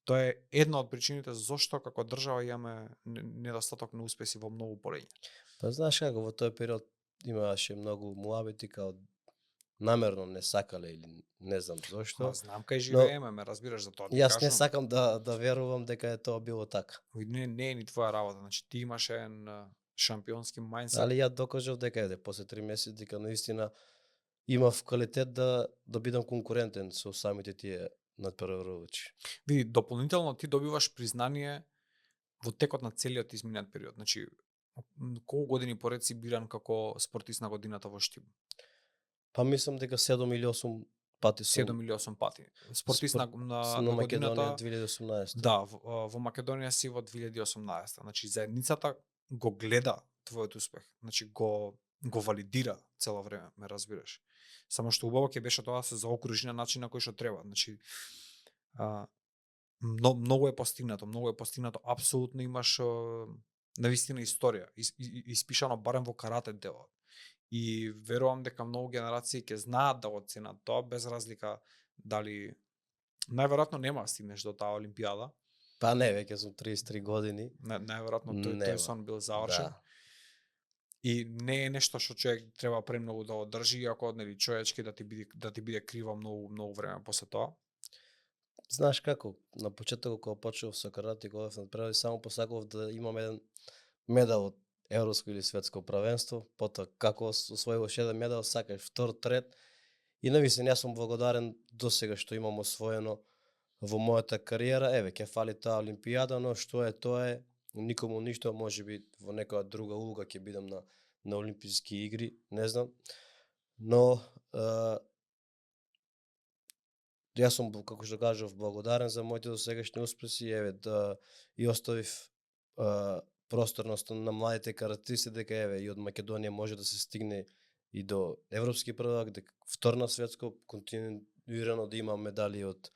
A: тоа е една од причините зошто како држава имаме недостаток на успеси во многу полења.
B: Па знаеш како во тој период имаше многу муабети као намерно не сакале или не знам зошто.
A: Ма знам кај живееме, ме разбираш за тоа.
B: Јас не сакам да верувам дека е тоа било така.
A: Не е ни твоја работа, значи ти имаш еден шампионски мајндсет.
B: Али ја докажав дека после 3 месеци дека наистина имав квалитет да бидам конкурентен со самите тие надпреварувачи.
A: Види, дополнително ти добиваш признание во текот на целиот изминат период. Значи, колку години поред си биран како спортист на годината во Штип?
B: Па мислам дека 7 или 8 пати сум.
A: 7 или 8 пати. Спортист на
B: годината 2018.
A: Да, во Македонија си во 2018. Значи заедницата го гледа твојот успех. Значи го валидира цело време, ме разбираш. Само што убаво ќе беше тоа да се заокружи на начин на кој што треба. Значи многу е постигнато, апсолутно имаш навистина историја, испишано барем во карате делот. И верувам дека многу генерации ќе знаат да го ценат тоа, без разлика дали најверојатно нема да стигнеш до таа олимпијада.
B: Па не, веќе сум 33 години.
A: Најверојатно тој сон бил завршен. Да. И не е нешто што човек треба премногу да одржи, иако нели човечки да ти биде криво многу време после тоа.
B: Знаеш како, на почетокот кога почнав со карате, кога направи само посакував да имам еден медал од европско или светско правенство, потоа како освојуваш еден медал, сакаш втор, трет. И навистина јас сум благодарен досега што имам освоено во мојата кариера. Еве, ќе фали таа олимпијада, но што е тоа е, никому ништо, можеби во некоја друга улога ќе бидам на олимписки игри, не знам. Но јас сум, како што кажав, благодарен за моите досегашни успеси, еве да и оставив просторност на младите каратисти дека еве и од Македонија може да се стигне и до европски првак, дека втор на светско, континуирано да има медали од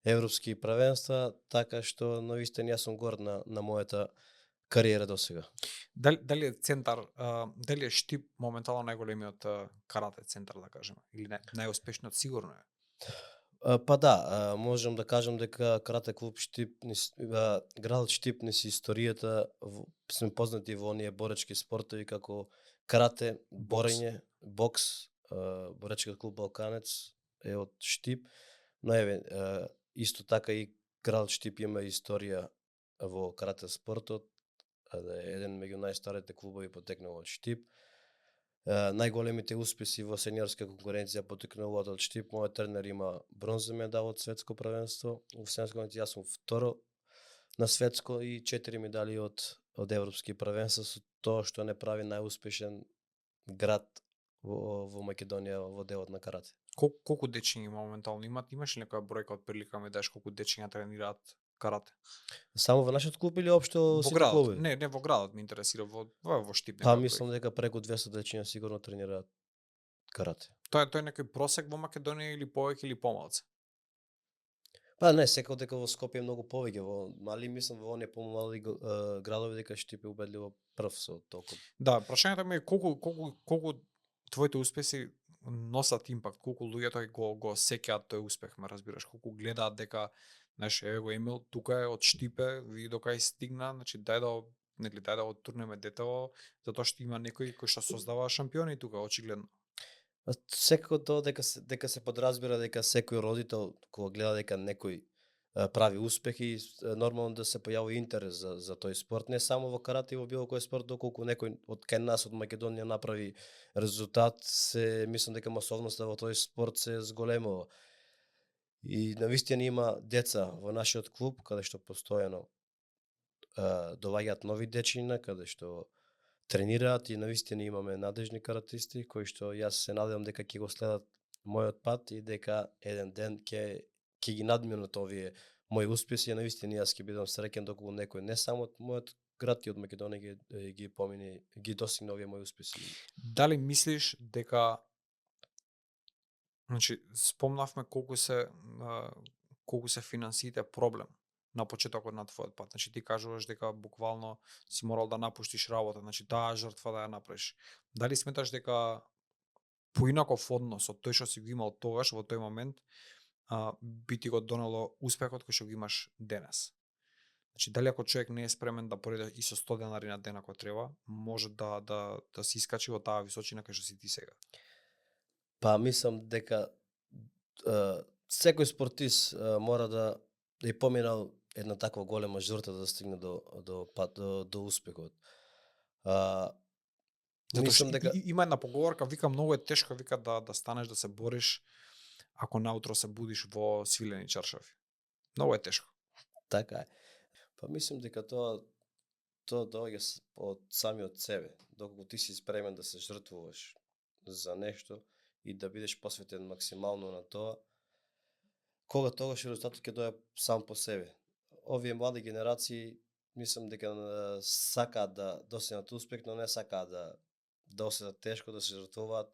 B: европски правенства, така што навистина јас сум горд на мојата кариера досега.
A: Дали е центар, дали е Штип моментално најголемиот карате центар, да кажеме, или најуспешниот, сигурно е?
B: Па да, можам да кажам дека карате клуб Штип, градот Штип низ историјата сме познати во оние боречки спортови како карате, борење, бокс, боречки клуб Балканец е од Штип, но еве исто така и градот Штип има историја во карате спортот, еден меѓу најстарите клубови потекнал од Штип. најголемите успеси во сениорска конкуренција потекнуваат од Штип. Мојот тренер има бронзов медал од светско првенство, во сeniorска конкуренција јас сум второ на светско и 4 медали од европски првенства, со тоа што не прави најуспешен град во Македонија во делот на карате.
A: Колку дечиња има моментално? Имаш ли некоја бројка од прилика ми даш колку дечиња тренираат карате?
B: Само во нашиот клуб или општо
A: Во
B: сите
A: градот?
B: клубови?
A: Не во градот ме интересира, во Штип
B: Па
A: некоја
B: мислам
A: бројка.
B: дека преку 200 дечиња сигурно тренираат карате.
A: Тоа е некој просек во Македонија или повеќе или помалку?
B: Па не, секако дека во Скопје е многу повеќе, во мали мислам во оние помали градови дека Штип е убедливо прв со толку.
A: Да, прашањето ми е колку твоите успеси носат импакт, колку луѓето го сеќаат тој успех, ме разбираш, колку гледаат дека, знаеш, еве го Емил, тука е од Штипе, види докај стигна, значи дај да го турнеме детево, затоа што има некој кој што создава шампиони тука, очигледно.
B: Секако тоа дека се подразбира дека секој родител кога гледа дека некој прави успехи, нормално да се појави интерес за тој спорт, не само во карате и во било кој спорт, доколку некој од кај нас од Македонија направи резултат, мислам дека масовноста во тој спорт се зголемува. И навистина има деца во нашиот клуб каде што постојано доваѓаат нови дечиња, каде што тренираат и навистина имаме надежни каратисти кои што јас се надевам дека ќе го следат мојот пат и дека еден ден ќе ги надминат овие мои успеси и навистина јас ќе бидам среќен доколку некој не само од мојот град и од Македонија ги помине, ги достигне овие мои успеси.
A: Дали мислиш дека, значи спомнавме колку се финансиите проблем на почетокот на твојот пат. Значи ти кажуваш дека буквално си морал да напуштиш работа, значи таа жртва да ја направиш. Дали сметаш дека поинаков однос од тој што си го имал тогаш во тој момент би ти го донело успехот кој што го имаш денес? Значи дали ако човек не е спремен да пореде и со 100 денари на ден ако треба, може да се искачи во таа височина кај што си ти сега?
B: Па мислам дека секој спортист мора да е поминал една таква голема жртва да стигне до успехот. Мислам дека
A: има една поговорка, вика многу е тешко, вика да станеш да се бориш ако наутро се будиш во свилени чаршафи. Многу е тешко.
B: така е. Па мислам дека тоа доаѓа од самиот себе. Доколку ти си спремен да се жртвуваш за нешто и да бидеш посветен максимално на тоа, кога тогаш резултатот ќе дојде сам по себе. Овие млади генерации мислам дека сакаат да достигнат успех, но не сакаат да осетат тешко, да се жртвуваат.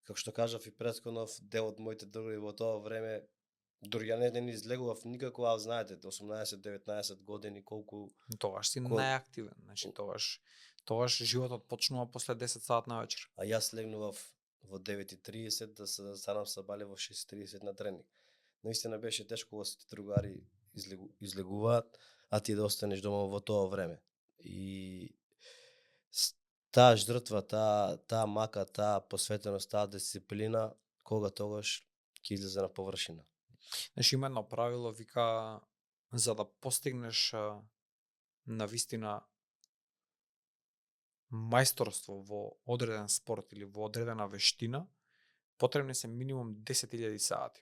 B: Како што кажав и претходно, дел од моите другари во тоа време, дури ја не излегував никако, а знаете, 18-19 години колку...
A: Тогаш си најактивен, значи тогаш животот почнува после 10 сат на вечер.
B: А јас легнував во 9:30 да се станам со бале во 6:30 на тренинг. Наистина беше тешко кога сите другари излегуваат, а ти да останеш дома во тоа време. И таа жртва, таа мака, таа посветеност, таа дисциплина, кога тогаш ќе излезе на површина.
A: Значи има едно правило, вика, за да постигнеш навистина мајсторство во одреден спорт или во одредена вештина, потребни се минимум 10.000 сати.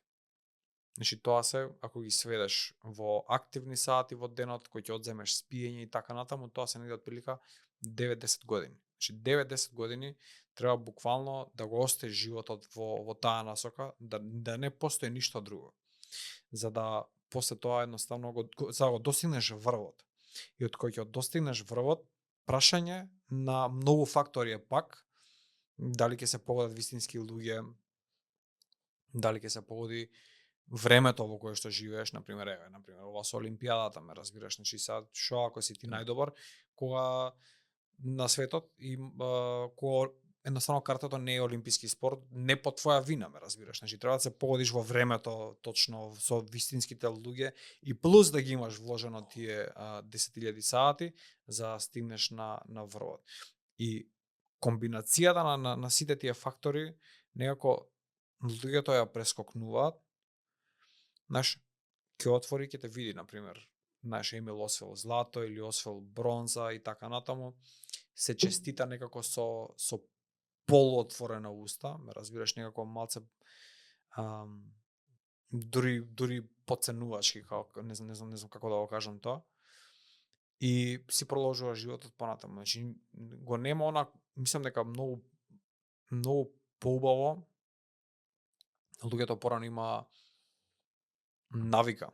A: Значи тоа се, ако ги сведеш во активни сати во денот, кој ќе одземеш спиење и така натаму, тоа се негде отприлика 9-10 години. Значи 9-10 години треба буквално да го оставиш животот во таа насока, да не постои ништо друго. За да после тоа едноставно за да го достигнеш врвот. И од кој ќе достигнеш врвот, прашање на многу фактори е пак, дали ќе се погодат вистински луѓе, дали ќе се погоди времето во кое што живееш, например, ова со олимпијадата, ме разбираш, значи шо ако си ти најдобар, кога на светот и кога едноставно картата не е олимписки спорт, не по твоја вина, ме разбираш. Значи треба да се погодиш во времето точно со вистинските луѓе и плюс да ги имаш вложено тие 10.000 сати за да стигнеш на врвот. И комбинацијата на сите тие фактори некако луѓето ја прескокнуваат. Знаеш, ќе отвори, ќе те види, например, знаеш, Емил освоил злато или освоил бронза и така натаму, се честита некако со полуотворена уста, ме разбираш, некако малце дури подценувачки, како не знам како да го кажам тоа. И си продолжува животот понатаму. Значи го нема она, мислам дека многу поубаво луѓето порано има навика,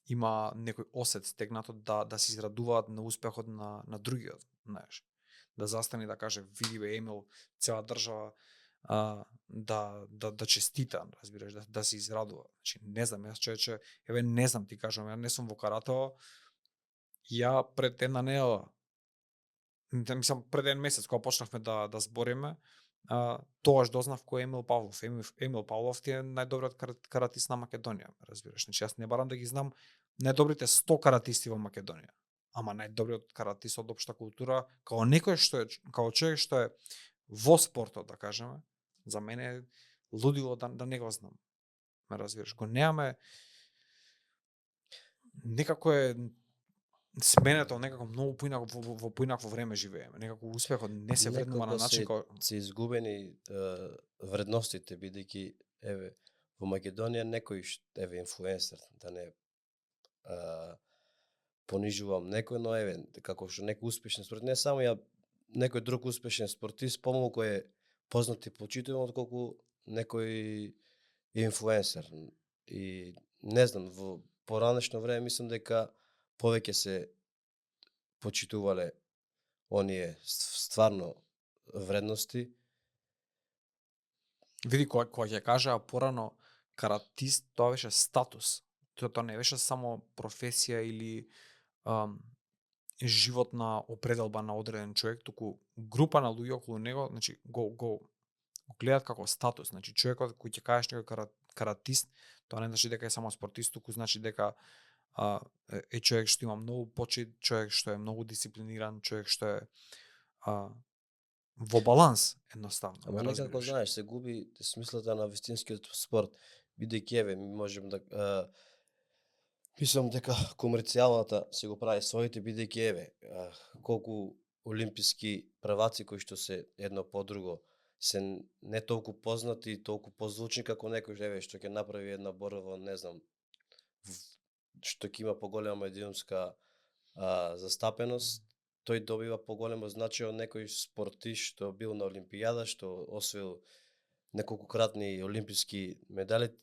A: има некој осет стегнато да се израдуваат на успехот на другиот, знаеш. Да застане и да каже, види бе Емил, цела држава да честита, разбираш, да се израдува. Значи не знам, јас човече, не знам, ти кажам, ја не сум во каратео. Ја пред една недела, мислам пред еден месец кога почнавме да збориме, тогаш дознав кој е Емил Павлов. Емил Павлов ти е најдобриот каратист на Македонија, разбираш. Значи јас не барам да ги знам најдобрите 100 каратисти во Македонија, ама најдобриот каратист од општа култура, како некој што е, како човек што е во спортот, да кажеме, за мене е лудило да не го знам. Ме разбираш, го немаме, некако е сменето некако многу во поинакво време живееме. Некако успехот не се вреднува на начин
B: кој се изгубени вредностите, бидејќи во Македонија некој инфлуенсер, да не понижувам некој, но како што некој успешен спортист, не само некој друг успешен спортист помалку е познат и почитуван отколку некој инфлуенсер. И не знам, во поранешно време мислам дека повеќе се почитувале оние стварно вредности.
A: Види, кога ќе кажа порано каратист, тоа беше статус. Тоа не беше само професија или животна определба на одреден човек, туку група на луѓе околу него, значи го гледат како статус. Значи човекот кој ќе кажеш некој каратист, тоа не значи дека е само спортист, туку значи дека е човек што има многу почит, човек што е многу дисциплиниран, човек што е во баланс, едноставно.
B: Ама некако, знаеш, се губи смислата на вистинскиот спорт, бидејќи ми можем да мислам дека комерцијалната се го прави своите, бидејќи колку олимписки прваци кои што се едно по друго се не толку познати и толку позвучни како некој што ќе направи една борба, не знам, што ќе има поголема медиумска застапеност, тој добива поголемо значење од некој спортист што бил на Олимпијада, што освоил неколкократни олимписки медали.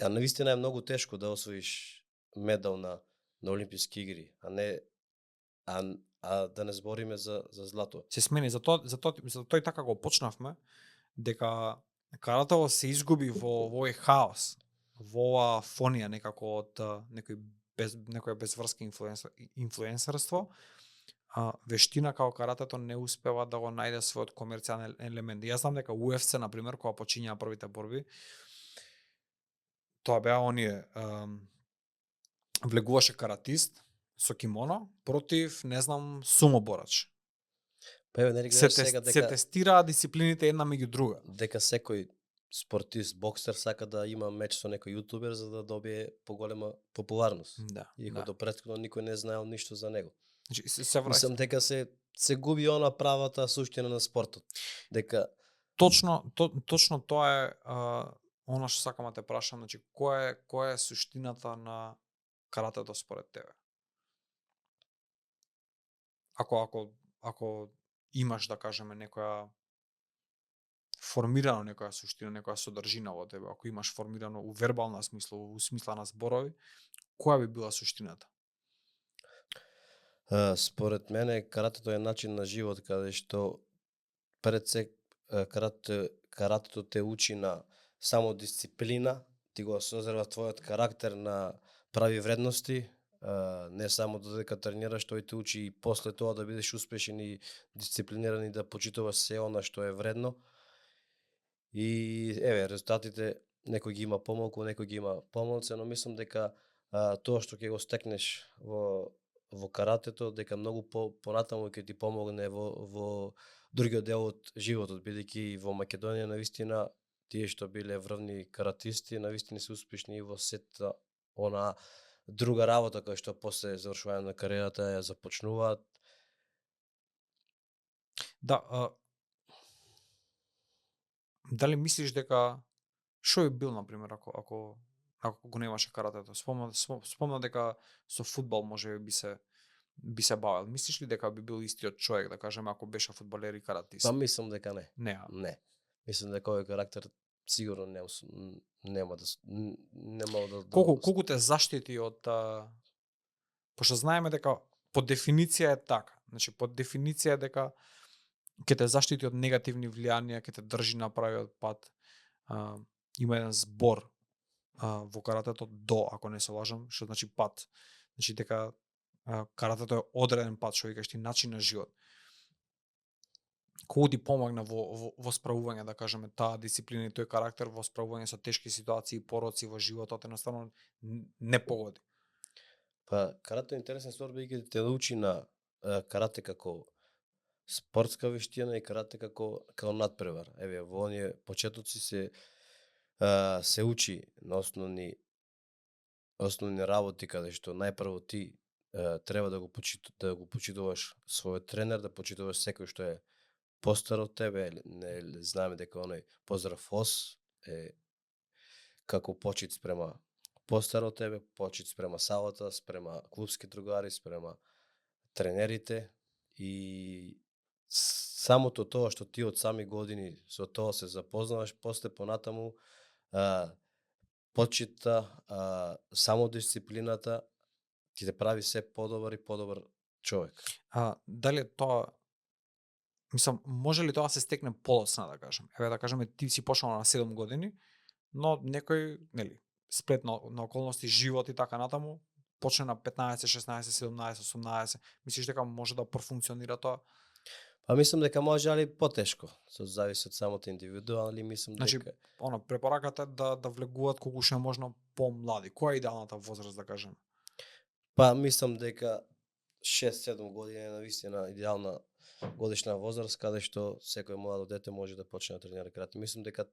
B: Навистина е многу тешко да освоиш медал на олимписки игри, а да не збориме за злато.
A: Се смени, за тој така го почнавме, дека каратево се изгуби во овој хаос, во оваа фонија некако од некој безврска инфлуенсерство. Вештина како каратето не успева да го најде својот комерцијален елемент. Јас знам дека UFC, например, кога почињаа првите борби, тоа беа оние влегуваше каратист со кимоно против, не знам, сумо борач. Се тестираа дисциплините една меѓу друга.
B: Дека секој спортист, боксер сака да има меч со некој јутубер за да добие поголема популарност. Иако до претходно никој не знаел ништо за него. Мислам дека се губи она правата суштина на спортот. Дека
A: точно тоа е она што сакам да те прашам, значи која е суштината на каратето според тебе? Ако имаш, да кажеме, некоја суштина, некоја содржина во тебе, ако имаш формирано у вербална смисла, у смисла на зборови, која би била суштината?
B: Според мене каратето е начин на живот каде што пред се каратето те учи на самодисциплина, ти го созрeva твојот карактер на прави вредности, не само додека тренираш, тој те учи и после тоа да бидеш успешен и дисциплиниран и да почитуваш се она што е вредно. И резултатите некој ги има помалку, некој ги има помалце, но мислам дека тоа што ќе го стекнеш во каратето, дека многу понатаму ќе ти помогне во другиот дел од животот, бидејќи во Македонија навистина тие што биле врвни каратисти, навистина се успешни и во сета она друга работа која што после завршување на кариерата ја започнуваат.
A: Да, дали мислиш дека што би бил на пример ако го немаше каратето? Спомна дека со фудбал може би се бавел. Мислиш ли дека би бил истиот човек, да кажеме, ако беше фудбалер и каратист?
B: Па мислам дека не.
A: Не.
B: Не. Мислам дека овој карактер сигурно нема да
A: Колку те заштити од пошто знаеме дека по дефиниција е така. Значи по дефиниција е дека ќе те заштити од негативни влијанија, ќе те држи на правиот пат. Има еден збор во каратето до, ако не се лажам, што значи пат. Значи дека каратето е одреден пат, што викаш ти, начин на живот. Колку ти помагна во справување, да кажеме, таа дисциплина и тој карактер во справување со тешки ситуации, пороци во животот, едноставно не погоди.
B: Па карате е интересен спорт бидејќи те научи на карате како спортска вештина и карате како надпревар. Еве во оние почетоци се учи на основни работи каде што најпрво ти треба да го почитуваш својот тренер, да почитуваш секој што е постар од тебе, не знаеме дека оној поздрав ос е како почит спрема постар од тебе, почит спрема салата, спрема клупски другари, спрема тренерите и самото тоа што ти од сами години со тоа се запознаваш, после понатаму почита, самодисциплината ќе те прави се подобар и подобар човек.
A: Дали тоа, мислам, може ли тоа се стекне подоцна, да кажем? Еве да кажеме ти си почнал на 7 години, но некој, нели, сплет на околности, живот и така натаму, почне на 15, 16, 17, 18. Мислиш дека може да профункционира тоа?
B: Па мислам дека може, али потешко. Со зависи од самото индивиду, али мислам
A: Значи,
B: дека
A: препораката е да влегуваат колку што е можно помлади. Која е идеалната возраст, да кажеме?
B: Па мислам дека 6-7 години е навистина идеална годишна возраст каде што секој младо дете може да почне да тренира карате. Мислам дека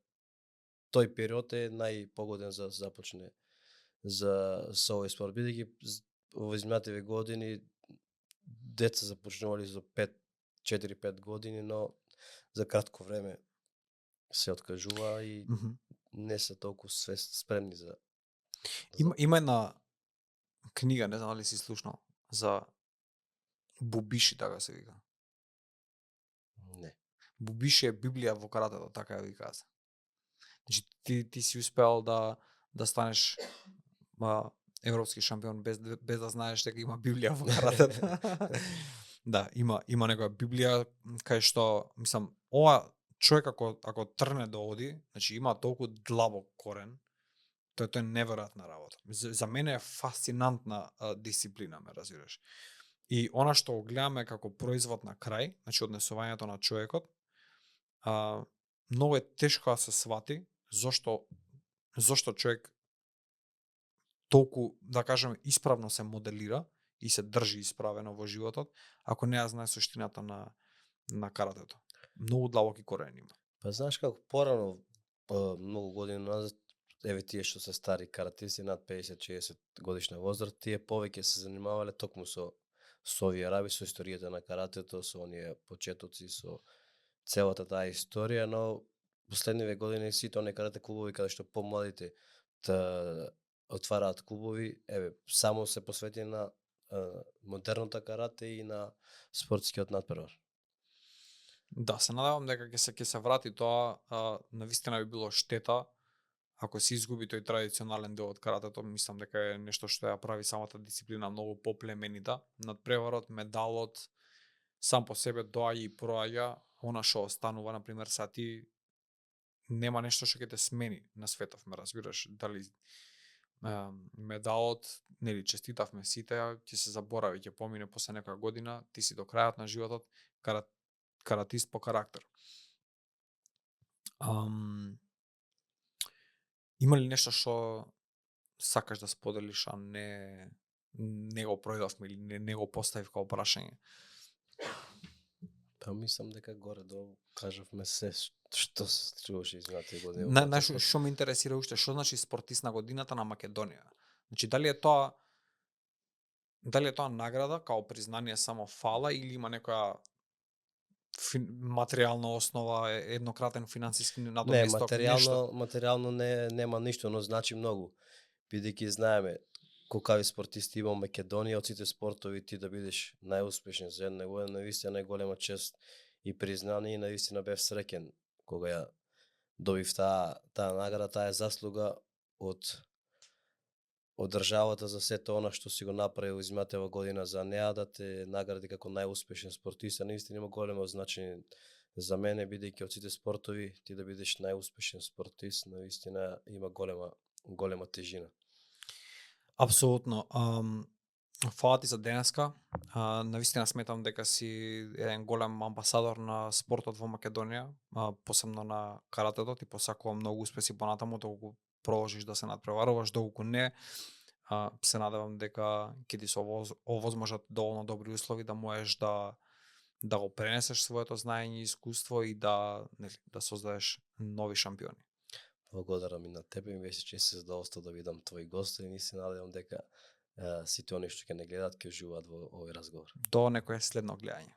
B: тој период е најпогоден за започне со овој спорт, бидејќи во изминативе години деца започнувале за 4-5 години, но за кратко време се откажува и не се толку спремни за...
A: Има една книга, не знам дали си слушнал, за Бубиши, така се вика.
B: Не.
A: Бубиши е Библија во каратето, така ја викаат. Значи ти си успеал да станеш европски шампион без да знаеш дека има Библија во каратето. Да, има некоја Библија кај што, мислам, ова човек ако трне да оди, значи има толку длабок корен, тоа е неверојатна работа. За мене е фасцинантна дисциплина, ме разбираш. И она што го гледаме како производ на крај, значи однесувањето на човекот, многу е тешко да се свати зошто човек толку, да кажеме, исправно се моделира и се држи исправено во животот, ако не ја знае суштината на каратето. Многу длабоки корени има.
B: Па знаеш како порано, многу години назад, еве тие што се стари каратисти над 50-60 годишна возраст, тие повеќе се занимавале токму со овие раби, со историјата на каратето, со оние почетоци, со целата таа историја, но последниве години сите оние карате клубови каде што помладите отвараат клубови, еве само се посветени на модерната карате и на спортскиот надпревар.
A: Да, се надевам дека ќе се врати тоа, навистина би било штета ако се изгуби тој традиционален дел од каратето. Мислам дека е нешто што ја прави самата дисциплина многу поплеменита. Надпреварот, медалот сам по себе доаѓа и проаѓа, она што останува, на пример, са ти нема нешто што ќе те смени на светов, ме разбираш, дали медалот, нели, честитавме сите, ќе се заборави, ќе помине после некоја година, ти си до крајот на животот каратист по карактер. Има ли нешто што сакаш да споделиш, а не го пројдовме или не го поставив како прашање?
B: Па мислам дека горе долу кажавме се што се случуваше изминатите години.
A: Знаеш што ме интересира уште, што значи спортист на годината на Македонија? Значи дали е тоа награда као признание само фала или има некоја материјална основа, еднократен финансиски
B: Не,
A: надоместок, нешто.
B: материјално нема ништо, но значи многу. Бидејќи знаеме колкави спортисти има во Македонија, од сите спортови ти да бидеш најуспешен за една година, навистина најголема чест и признание, и навистина бев среќен кога ја добив таа награда, таа е заслуга од државата за сето она што си го направил изминатава година за неа, да те награди како најуспешен спортиста. Наистина има големо значење за мене, бидејќи од сите спортови ти да бидеш најуспешен спортист, наистина има голема тежина.
A: Апсолутно. Фала ти за денеска. Навистина сметам дека си еден голем амбасадор на спортот во Македонија, посебно на каратето. Ти посакувам многу успеси понатаму, доколку продолжиш да се надпреваруваш, доколку не, се надевам дека ќе ти се овозможат доволно добри услови да можеш да го пренесеш своето знаење и искуство и да создадеш нови шампиони.
B: Благодарам и на тебе, ми беше чест и задоволство да видам твои гости и се надевам дека сите оние што ќе не гледаат ќе уживаат во овој разговор.
A: До некое следно гледање.